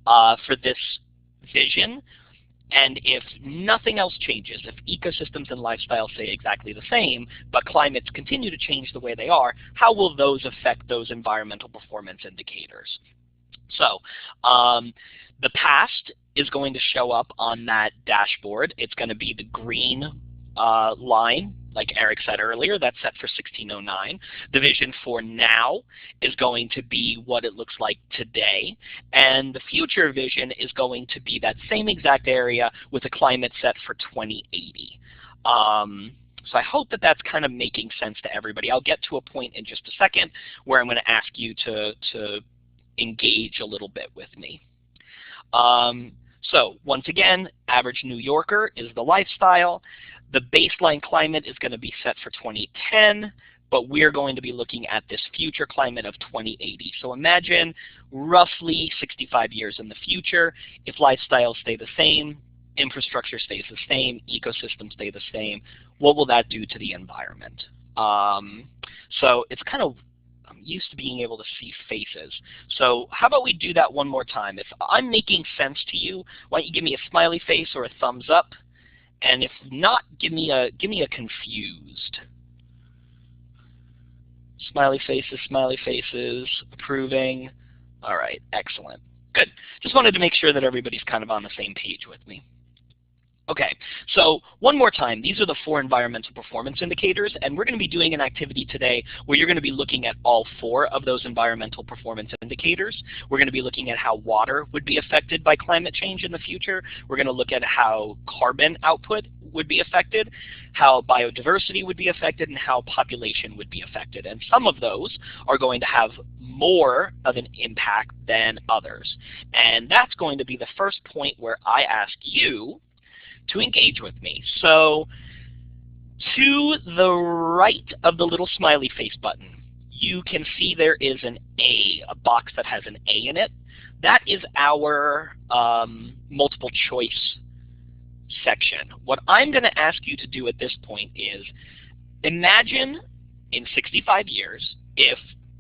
for this vision. And if nothing else changes, if ecosystems and lifestyles stay exactly the same, but climates continue to change the way they are, how will those affect those environmental performance indicators? So the past is going to show up on that dashboard. It's going to be the green line, like Eric said earlier, that's set for 1609. The vision for now is going to be what it looks like today. And the future vision is going to be that same exact area with a climate set for 2080. So I hope that that's kind of making sense to everybody. I'll get to a point in just a second where I'm going to ask you to engage a little bit with me. So once again, average New Yorker is the lifestyle. The baseline climate is going to be set for 2010, but we're going to be looking at this future climate of 2080. So imagine roughly 65 years in the future. If lifestyles stay the same, infrastructure stays the same, ecosystems stay the same, what will that do to the environment? So it's kind of, I'm used to being able to see faces. So how about we do that one more time? If I'm making sense to you, why don't you give me a smiley face or a thumbs up? And if not, give me a confused. Smiley faces, approving. All right, excellent. Good. Just wanted to make sure that everybody's kind of on the same page with me. Okay, so one more time, these are the 4 environmental performance indicators, and we're going to be doing an activity today where you're going to be looking at all 4 of those environmental performance indicators. We're going to be looking at how water would be affected by climate change in the future. We're going to look at how carbon output would be affected, how biodiversity would be affected, and how population would be affected. And some of those are going to have more of an impact than others. And that's going to be the first point where I ask you to engage with me. So to the right of the little smiley face button, you can see there is an A, a box that has an A in it. That is our multiple choice section. What I'm going to ask you to do at this point is imagine in 65 years, if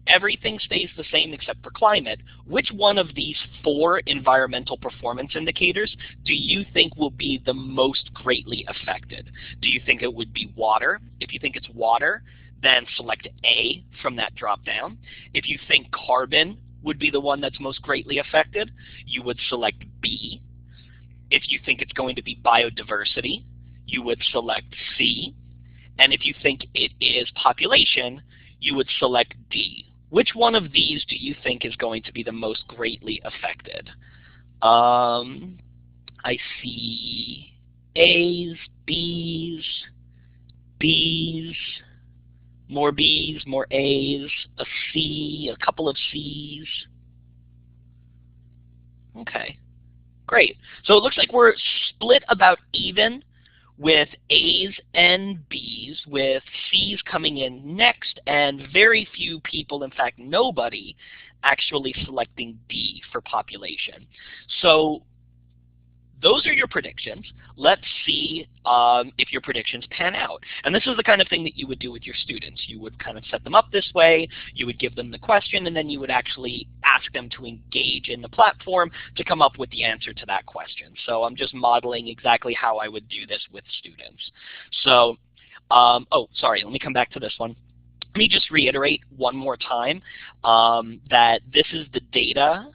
everything stays the same except for climate, which one of these 4 environmental performance indicators do you think will be the most greatly affected? Do you think it would be water? If you think it's water, then select A from that drop down. If you think carbon would be the one that's most greatly affected, you would select B. If you think it's going to be biodiversity, you would select C. And if you think it is population, you would select D. Which one of these do you think is going to be the most greatly affected? I see A's, B's, more A's, a C, a couple of C's. Okay, great. So it looks like we're split about even with A's and B's, with C's coming in next, and very few people, in fact nobody, actually selecting D for population. So those are your predictions. Let's see if your predictions pan out. And this is the kind of thing that you would do with your students. You would kind of set them up this way, you would give them the question, and then you would actually ask them to engage in the platform to come up with the answer to that question. So I'm just modeling exactly how I would do this with students. So, oh, sorry, let me come back to this one. Let me just reiterate one more time that this is the data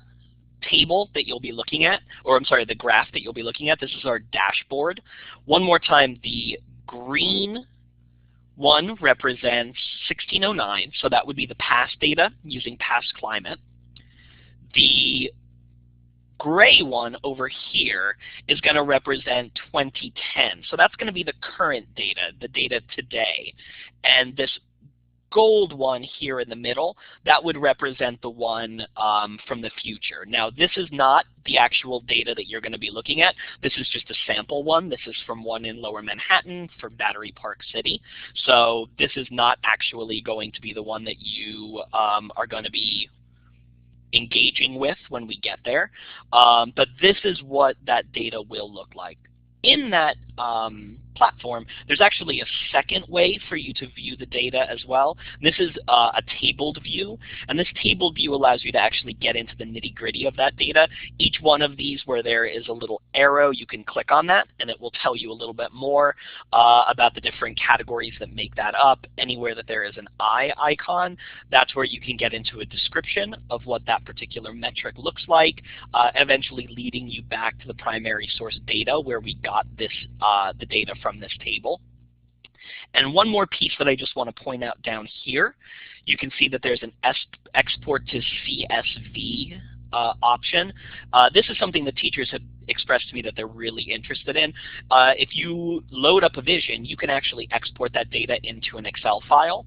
table that you'll be looking at, or I'm sorry, the graph that you'll be looking at. This is our dashboard. One more time, the green one represents 1609, so that would be the past data using past climate. The gray one over here is going to represent 2010, so that's going to be the current data, the data today. And this gold one here in the middle, that would represent the one from the future. Now, this is not the actual data that you're going to be looking at. This is just a sample one. This is from one in Lower Manhattan for Battery Park City. So this is not actually going to be the one that you are going to be engaging with when we get there. But this is what that data will look like. In that platform, there's actually a second way for you to view the data as well. This is a tabled view, and this tabled view allows you to actually get into the nitty-gritty of that data. Each one of these where there is a little arrow, you can click on that, and it will tell you a little bit more about the different categories that make that up. Anywhere that there is an eye icon, that's where you can get into a description of what that particular metric looks like, eventually leading you back to the primary source data where we got this the data from this table. And one more piece that I just want to point out down here, you can see that there's an export to CSV option. This is something that teachers have expressed to me that they're really interested in. If you load up a vision, you can actually export that data into an Excel file.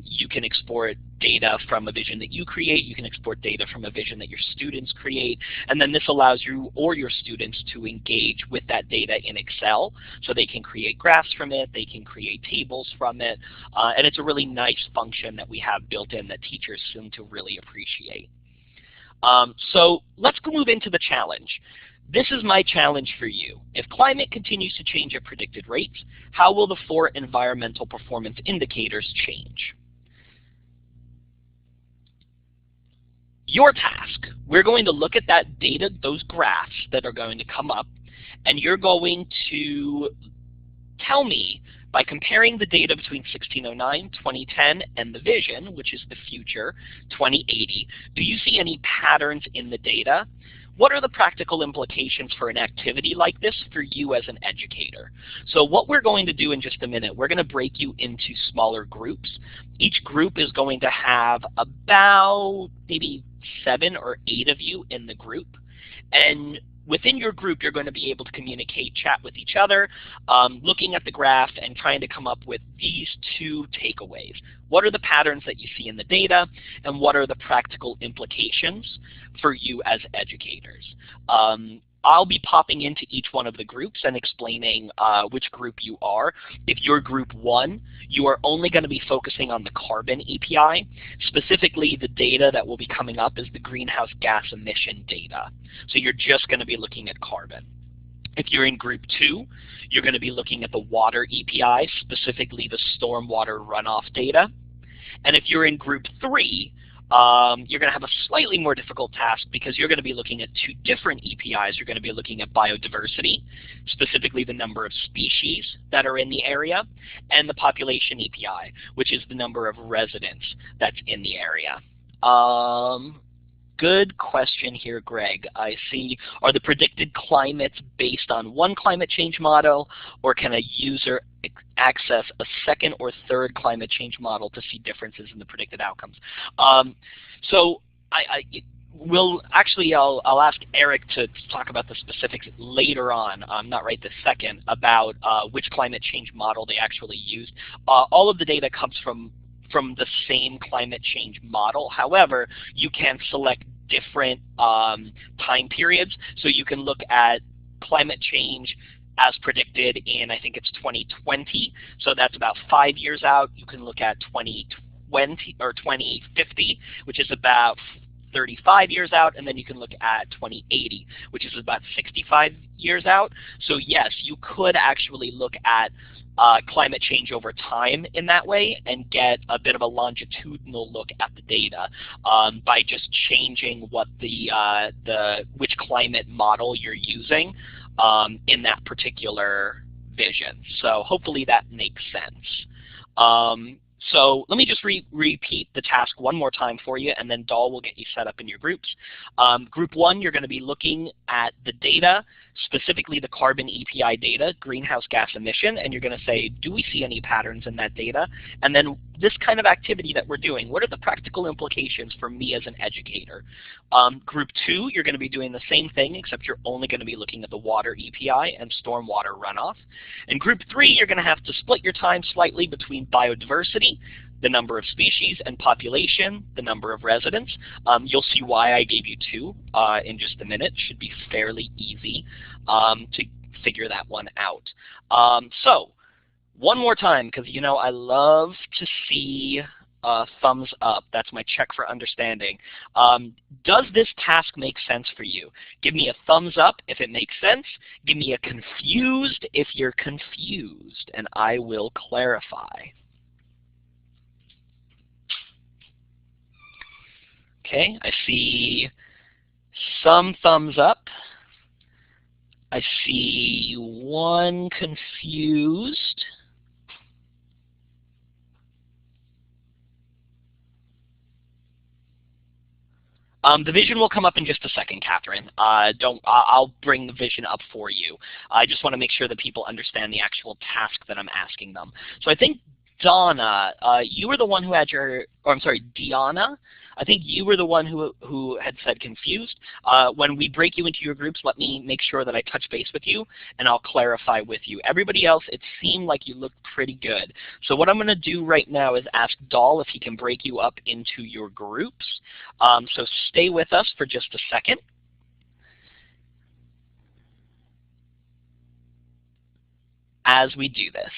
You can export data from a vision that you create. You can export data from a vision that your students create. And then this allows you or your students to engage with that data in Excel. So they can create graphs from it. They can create tables from it. And it's a really nice function that we have built in that teachers seem to really appreciate. So let's move into the challenge. This is my challenge for you. If climate continues to change at predicted rates, how will the 4 environmental performance indicators change? Your task, we're going to look at that data, those graphs that are going to come up, and you're going to tell me, by comparing the data between 1609, 2010, and the vision, which is the future, 2080, do you see any patterns in the data? What are the practical implications for an activity like this for you as an educator? So what we're going to do in just a minute, we're going to break you into smaller groups. Each group is going to have about maybe 7 or 8 of you in the group. And within your group, you're going to be able to communicate, chat with each other, looking at the graph and trying to come up with these 2 takeaways. What are the patterns that you see in the data, and what are the practical implications for you as educators? I'll be popping into each one of the groups and explaining which group you are. If you're group 1, you are only going to be focusing on the carbon API. Specifically, the data that will be coming up is the greenhouse gas emission data. So you're just going to be looking at carbon. If you're in group 2, you're going to be looking at the water API, specifically the stormwater runoff data. And if you're in group 3, you're going to have a slightly more difficult task because you're going to be looking at 2 different APIs. You're going to be looking at biodiversity, specifically the number of species that are in the area, and the population API, which is the number of residents that's in the area. Good question here, Greg. I see. Are the predicted climates based on one climate change model, or can a user access a second or third climate change model to see differences in the predicted outcomes? So I'll ask Eric to talk about the specifics later on, not right this second, about which climate change model they actually used. All of the data comes from the same climate change model. However, you can select different time periods. So you can look at climate change as predicted in, I think it's 2020. So that's about 5 years out. You can look at 2020 or 2050, which is about 35 years out, and then you can look at 2080, which is about 65 years out. So yes, you could actually look at climate change over time in that way and get a bit of a longitudinal look at the data by just changing what which climate model you're using in that particular vision. So hopefully that makes sense. So let me just repeat the task one more time for you, and then Dahl will get you set up in your groups. Group 1, you're going to be looking at the data, specifically the carbon EPI data, greenhouse gas emission, and you're going to say, do we see any patterns in that data? And then this kind of activity that we're doing, what are the practical implications for me as an educator? Group 2, you're going to be doing the same thing, except you're only going to be looking at the water EPI and stormwater runoff. And group 3, you're going to have to split your time slightly between biodiversity, the number of species, and population, the number of residents. You'll see why I gave you 2 in just a minute. Should be fairly easy to figure that one out. So one more time, because you know I love to see thumbs up. That's my check for understanding. Does this task make sense for you? Give me a thumbs up if it makes sense. Give me a confused if you're confused, and I will clarify. Okay, I see some thumbs up. I see one confused. The vision will come up in just a second, Catherine. I'll bring the vision up for you. I just want to make sure that people understand the actual task that I'm asking them. So I think Donna, you were the one who had your, or I'm sorry, Deanna, I think you were the one who had said confused. When we break you into your groups, let me make sure that I touch base with you, and I'll clarify with you. Everybody else, it seemed like you looked pretty good. So what I'm going to do right now is ask Dahl if he can break you up into your groups. So stay with us for just a second. As we do this.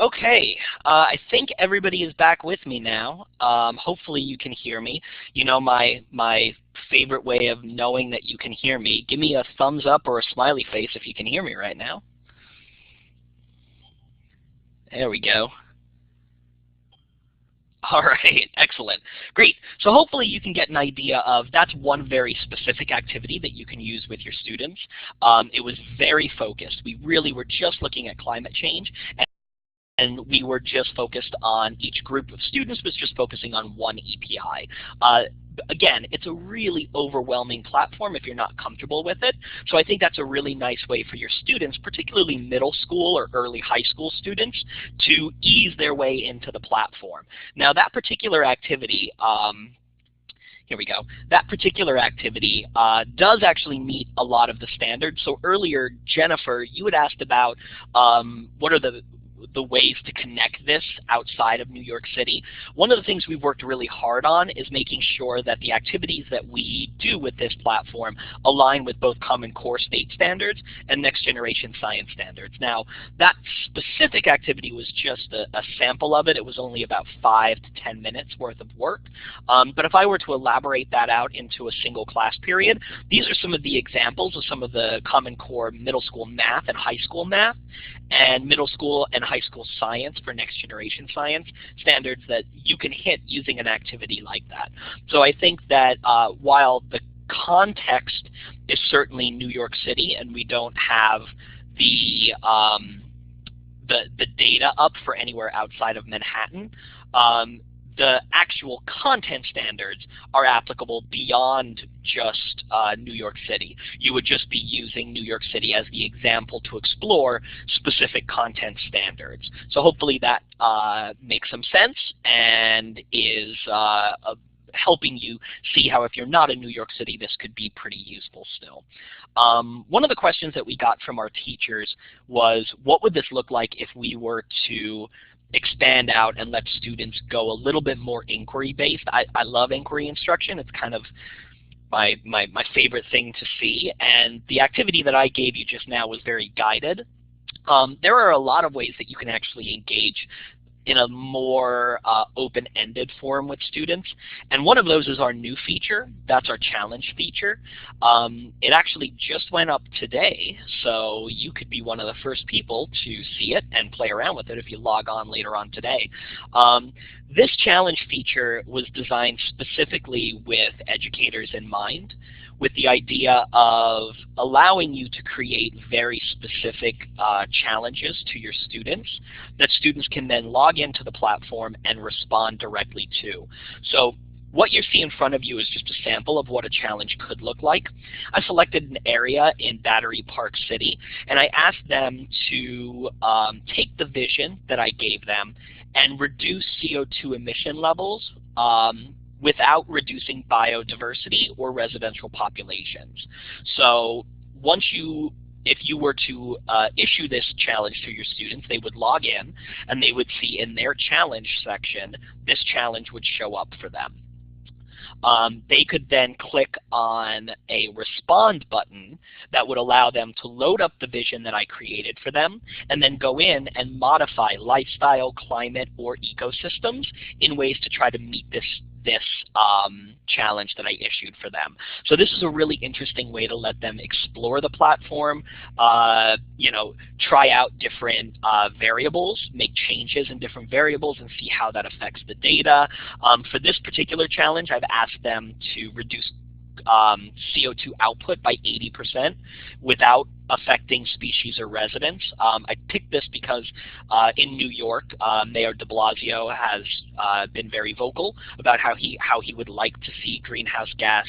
Okay, I think everybody is back with me now. Hopefully you can hear me. You know my favorite way of knowing that you can hear me. Give me a thumbs up or a smiley face if you can hear me right now. There we go. All right, excellent. Great. So hopefully you can get an idea of that's one very specific activity that you can use with your students. It was very focused. We really were just looking at climate change. And we were just focused on, each group of students was just focusing on one EPI. Again, it's a really overwhelming platform if you're not comfortable with it. So I think that's a really nice way for your students, particularly middle school or early high school students, to ease their way into the platform. Now that particular activity, here we go. That particular activity does actually meet a lot of the standards. So earlier, Jennifer, you had asked about what are the the ways to connect this outside of New York City, one of the things we've worked really hard on is making sure that the activities that we do with this platform align with both Common Core state standards and next generation science standards. Now, that specific activity was just a sample of it. It was only about 5 to 10 minutes worth of work. But if I were to elaborate that out into a single class period, these are some of the examples of some of the Common Core middle school math and high school math and middle school and high school science for next generation science standards that you can hit using an activity like that. So I think that while the context is certainly New York City and we don't have the data up for anywhere outside of Manhattan, the actual content standards are applicable beyond just New York City. You would just be using New York City as the example to explore specific content standards. So hopefully that makes some sense and is helping you see how if you're not in New York City, this could be pretty useful still. One of the questions that we got from our teachers was, what would this look like if we were to expand out and let students go a little bit more inquiry-based? I love inquiry instruction. It's kind of my favorite thing to see. And the activity that I gave you just now was very guided. There are a lot of ways that you can actually engage in a more open-ended form with students. And one of those is our new feature. That's our challenge feature. It actually just went up today, so you could be one of the first people to see it and play around with it if you log on later on today. This challenge feature was designed specifically with educators in mind, with the idea of allowing you to create very specific challenges to your students that students can then log into the platform and respond directly to. So what you see in front of you is just a sample of what a challenge could look like. I selected an area in Battery Park City, and I asked them to take the vision that I gave them and reduce CO2 emission levels without reducing biodiversity or residential populations. So if you were to issue this challenge to your students, they would log in and they would see in their challenge section, this challenge would show up for them. They could then click on a respond button that would allow them to load up the vision that I created for them and then go in and modify lifestyle, climate, or ecosystems in ways to try to meet this challenge that I issued for them. So this is a really interesting way to let them explore the platform, try out different variables, make changes in different variables and see how that affects the data. For this particular challenge, I've asked them to reduce CO2 output by 80% without affecting species or residents. I picked this because in New York, Mayor de Blasio has been very vocal about how he would like to see greenhouse gas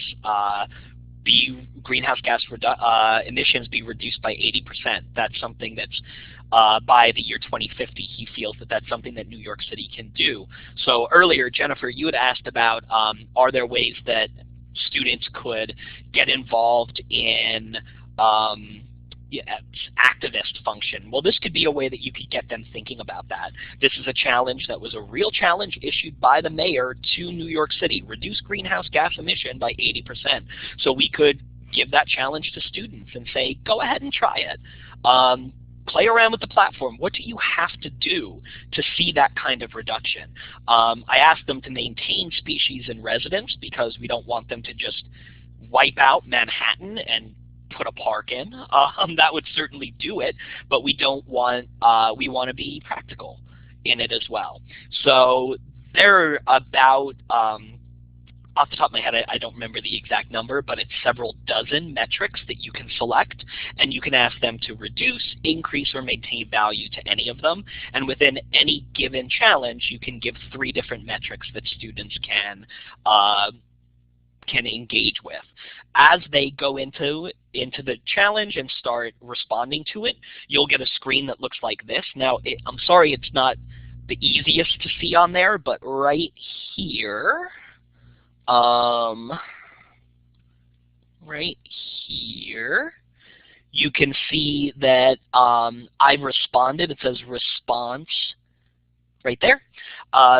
emissions be reduced by 80%. That's something that's by the year 2050, he feels that that's something that New York City can do. So earlier, Jennifer, you had asked about are there ways that students could get involved in activist function. Well, this could be a way that you could get them thinking about that. This is a challenge that was a real challenge issued by the mayor to New York City, reduce greenhouse gas emission by 80%. So we could give that challenge to students and say, go ahead and try it. Play around with the platform. What do you have to do to see that kind of reduction? I asked them to maintain species and residents because we don't want them to just wipe out Manhattan and put a park in. That would certainly do it, but we don't want, we want to be practical in it as well. So there are about, off the top of my head, I don't remember the exact number, but it's several dozen metrics that you can select, and you can ask them to reduce, increase, or maintain value to any of them. And within any given challenge, you can give 3 different metrics that students can engage with. As they go into the challenge and start responding to it, you'll get a screen that looks like this. Now, I'm sorry it's not the easiest to see on there, but right here, right here, you can see that I've responded. It says response right there.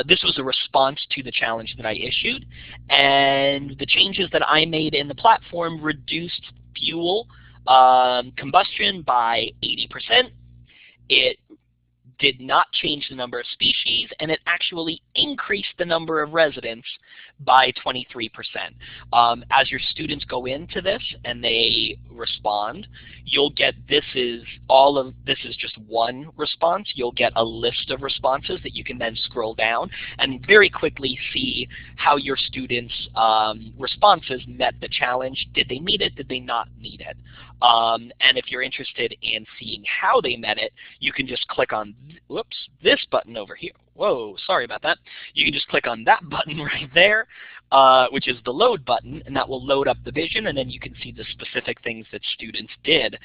This was a response to the challenge that I issued, and the changes that I made in the platform reduced fuel combustion by 80%. It did not change the number of species, and it actually increased the number of residents by 23%. As your students go into this and they respond, you'll get this is just one response. You'll get a list of responses that you can then scroll down and very quickly see how your students' responses met the challenge. Did they meet it? Did they not meet it? And if you're interested in seeing how they met it, you can just click on this button over here. Whoa, sorry about that. You can just click on that button right there, which is the load button, and that will load up the vision, and then you can see the specific things that students did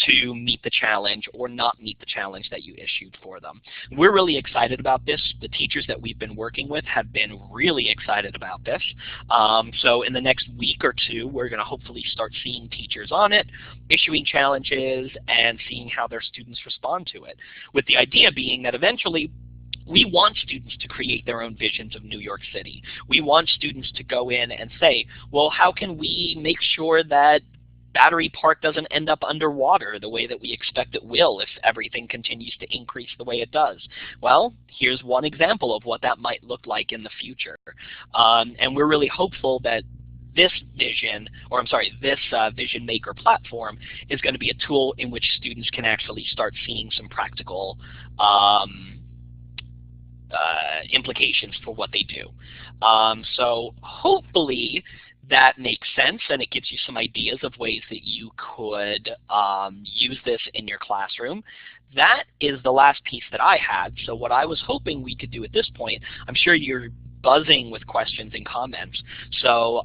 to meet the challenge or not meet the challenge that you issued for them. We're really excited about this. The teachers that we've been working with have been really excited about this. So in the next week or two, we're going to hopefully start seeing teachers on it, issuing challenges, and seeing how their students respond to it, with the idea being that eventually we want students to create their own visions of New York City. We want students to go in and say, well, how can we make sure that Battery Park doesn't end up underwater the way that we expect it will if everything continues to increase the way it does? Well, here's one example of what that might look like in the future. And we're really hopeful that this vision, or I'm sorry, this Vision Maker platform is going to be a tool in which students can actually start seeing some practical implications for what they do. So hopefully that makes sense, and it gives you some ideas of ways that you could use this in your classroom. That is the last piece that I had. So what I was hoping we could do at this point, I'm sure you're buzzing with questions and comments. So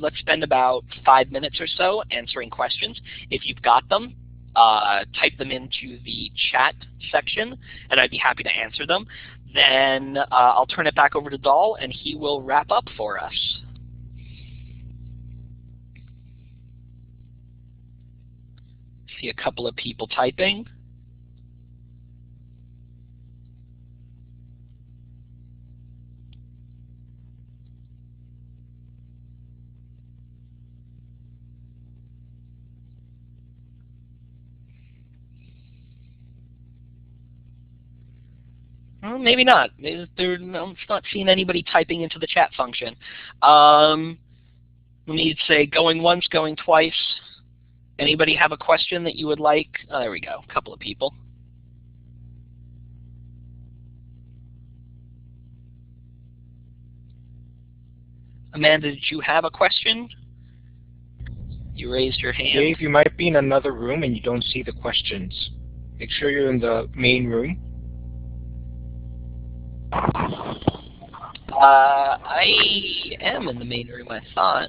let's spend about 5 minutes or so answering questions. If you've got them, type them into the chat section, and I'd be happy to answer them. Then I'll turn it back over to Dahl, and he will wrap up for us. See a couple of people typing. Well, maybe not. I'm not seeing anybody typing into the chat function. Let me say going once, going twice. Anybody have a question that you would like? Oh, there we go. A couple of people. Amanda, did you have a question? You raised your hand. Dave, you might be in another room and you don't see the questions. Make sure you're in the main room. I am in the main room, I thought.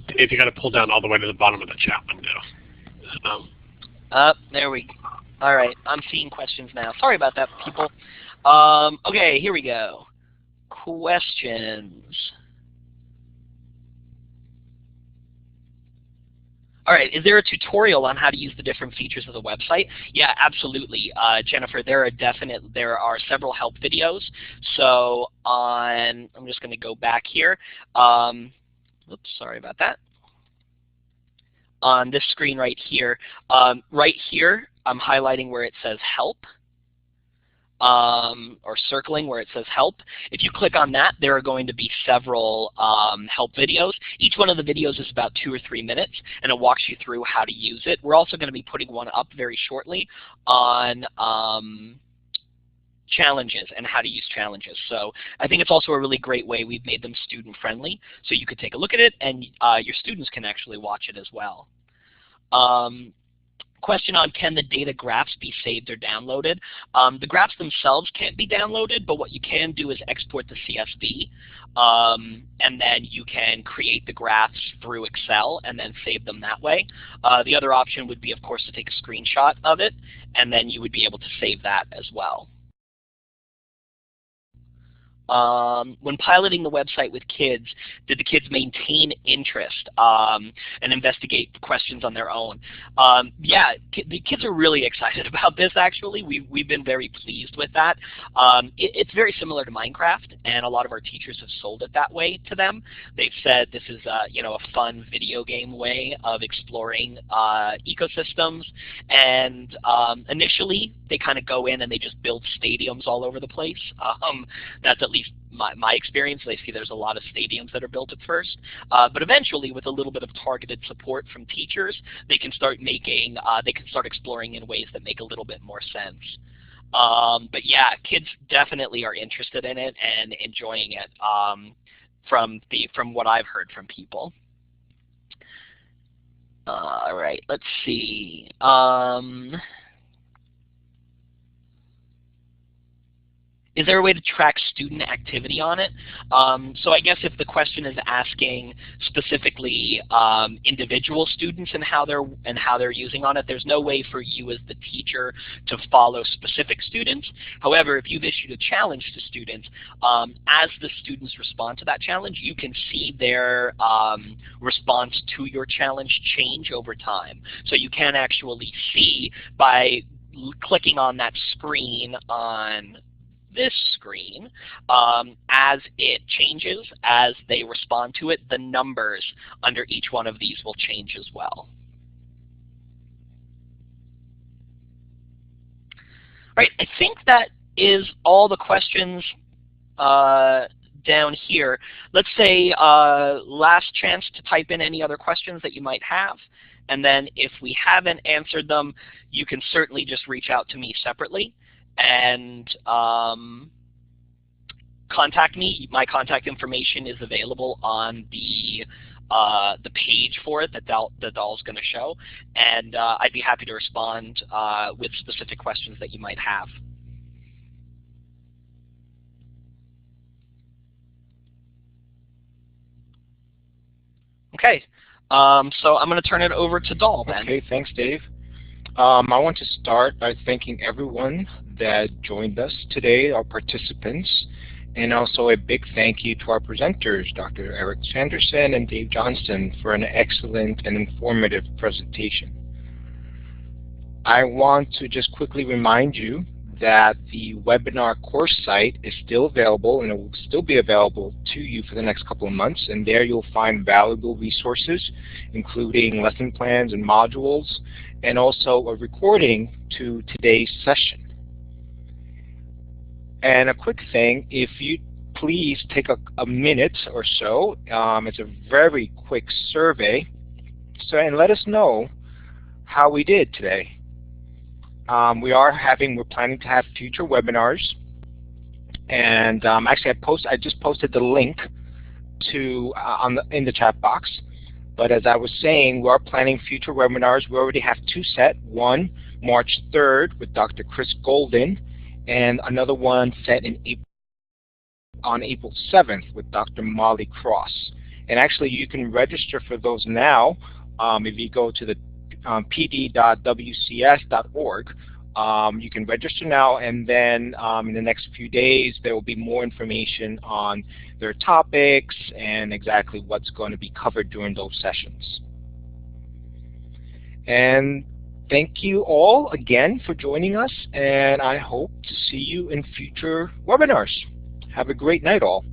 If you got to pull down all the way to the bottom of the chat window. There we go. All right, I'm seeing questions now. Sorry about that, people. Okay, here we go. Questions. All right, is there a tutorial on how to use the different features of the website? Yeah, absolutely, Jennifer. There are several help videos. So I'm just going to go back here. Oops, sorry about that. On this screen right here, I'm highlighting where it says help. Or circling where it says help. If you click on that, there are going to be several help videos. Each one of the videos is about 2 or 3 minutes, and it walks you through how to use it. We're also going to be putting one up very shortly on challenges and how to use challenges. So I think it's also a really great way. We've made them student-friendly, so you could take a look at it, and your students can actually watch it as well. Question on can the data graphs be saved or downloaded? The graphs themselves can't be downloaded, but what you can do is export the CSV, and then you can create the graphs through Excel and then save them that way. The other option would be, of course, to take a screenshot of it, and then you would be able to save that as well. when piloting the website with kids, did the kids maintain interest and investigate questions on their own? Yeah, the kids are really excited about this, actually. We've been very pleased with that. It's very similar to Minecraft, and a lot of our teachers have sold it that way to them. They've said this is you know, a fun video game way of exploring ecosystems, and initially they kind of go in and they just build stadiums all over the place. That's at least my experience. They see there's a lot of stadiums that are built at first, but eventually, with a little bit of targeted support from teachers, they can start making, they can start exploring in ways that make a little bit more sense. But yeah, kids definitely are interested in it and enjoying it from what I've heard from people. All right, let's see. Is there a way to track student activity on it? So I guess if the question is asking specifically individual students and how they're using on it, there's no way for you as the teacher to follow specific students. However, if you've issued a challenge to students, as the students respond to that challenge, you can see their response to your challenge change over time. So you can actually see by clicking on that screen on this screen, as it changes, as they respond to it, the numbers under each one of these will change as well. All right, I think that is all the questions down here. Let's say last chance to type in any other questions that you might have. And then if we haven't answered them, you can certainly just reach out to me separately and contact me. My contact information is available on the page for it that the doll's going to show, and I'd be happy to respond with specific questions that you might have. Okay, so I'm going to turn it over to Doll then. Okay, thanks, Dave. I want to start by thanking everyone that joined us today, our participants, and also a big thank you to our presenters, Dr. Eric Sanderson and Dave Johnston, for an excellent and informative presentation. I want to just quickly remind you that the webinar course site is still available, and it will still be available to you for the next couple of months, and there you'll find valuable resources, including lesson plans and modules, and also a recording to today's session. And a quick thing, if you please take a minute or so, it's a very quick survey, and let us know how we did today. We're planning to have future webinars, and actually I just posted the link to in the chat box. But as I was saying, we are planning future webinars. We already have two set. One March 3rd with Dr. Chris Golden, and another one set on April 7th with Dr. Molly Cross. And actually, you can register for those now if you go to the pd.wcs.org. You can register now, and then in the next few days there will be more information on their topics and exactly what's going to be covered during those sessions. And thank you all again for joining us, and I hope to see you in future webinars. Have a great night all.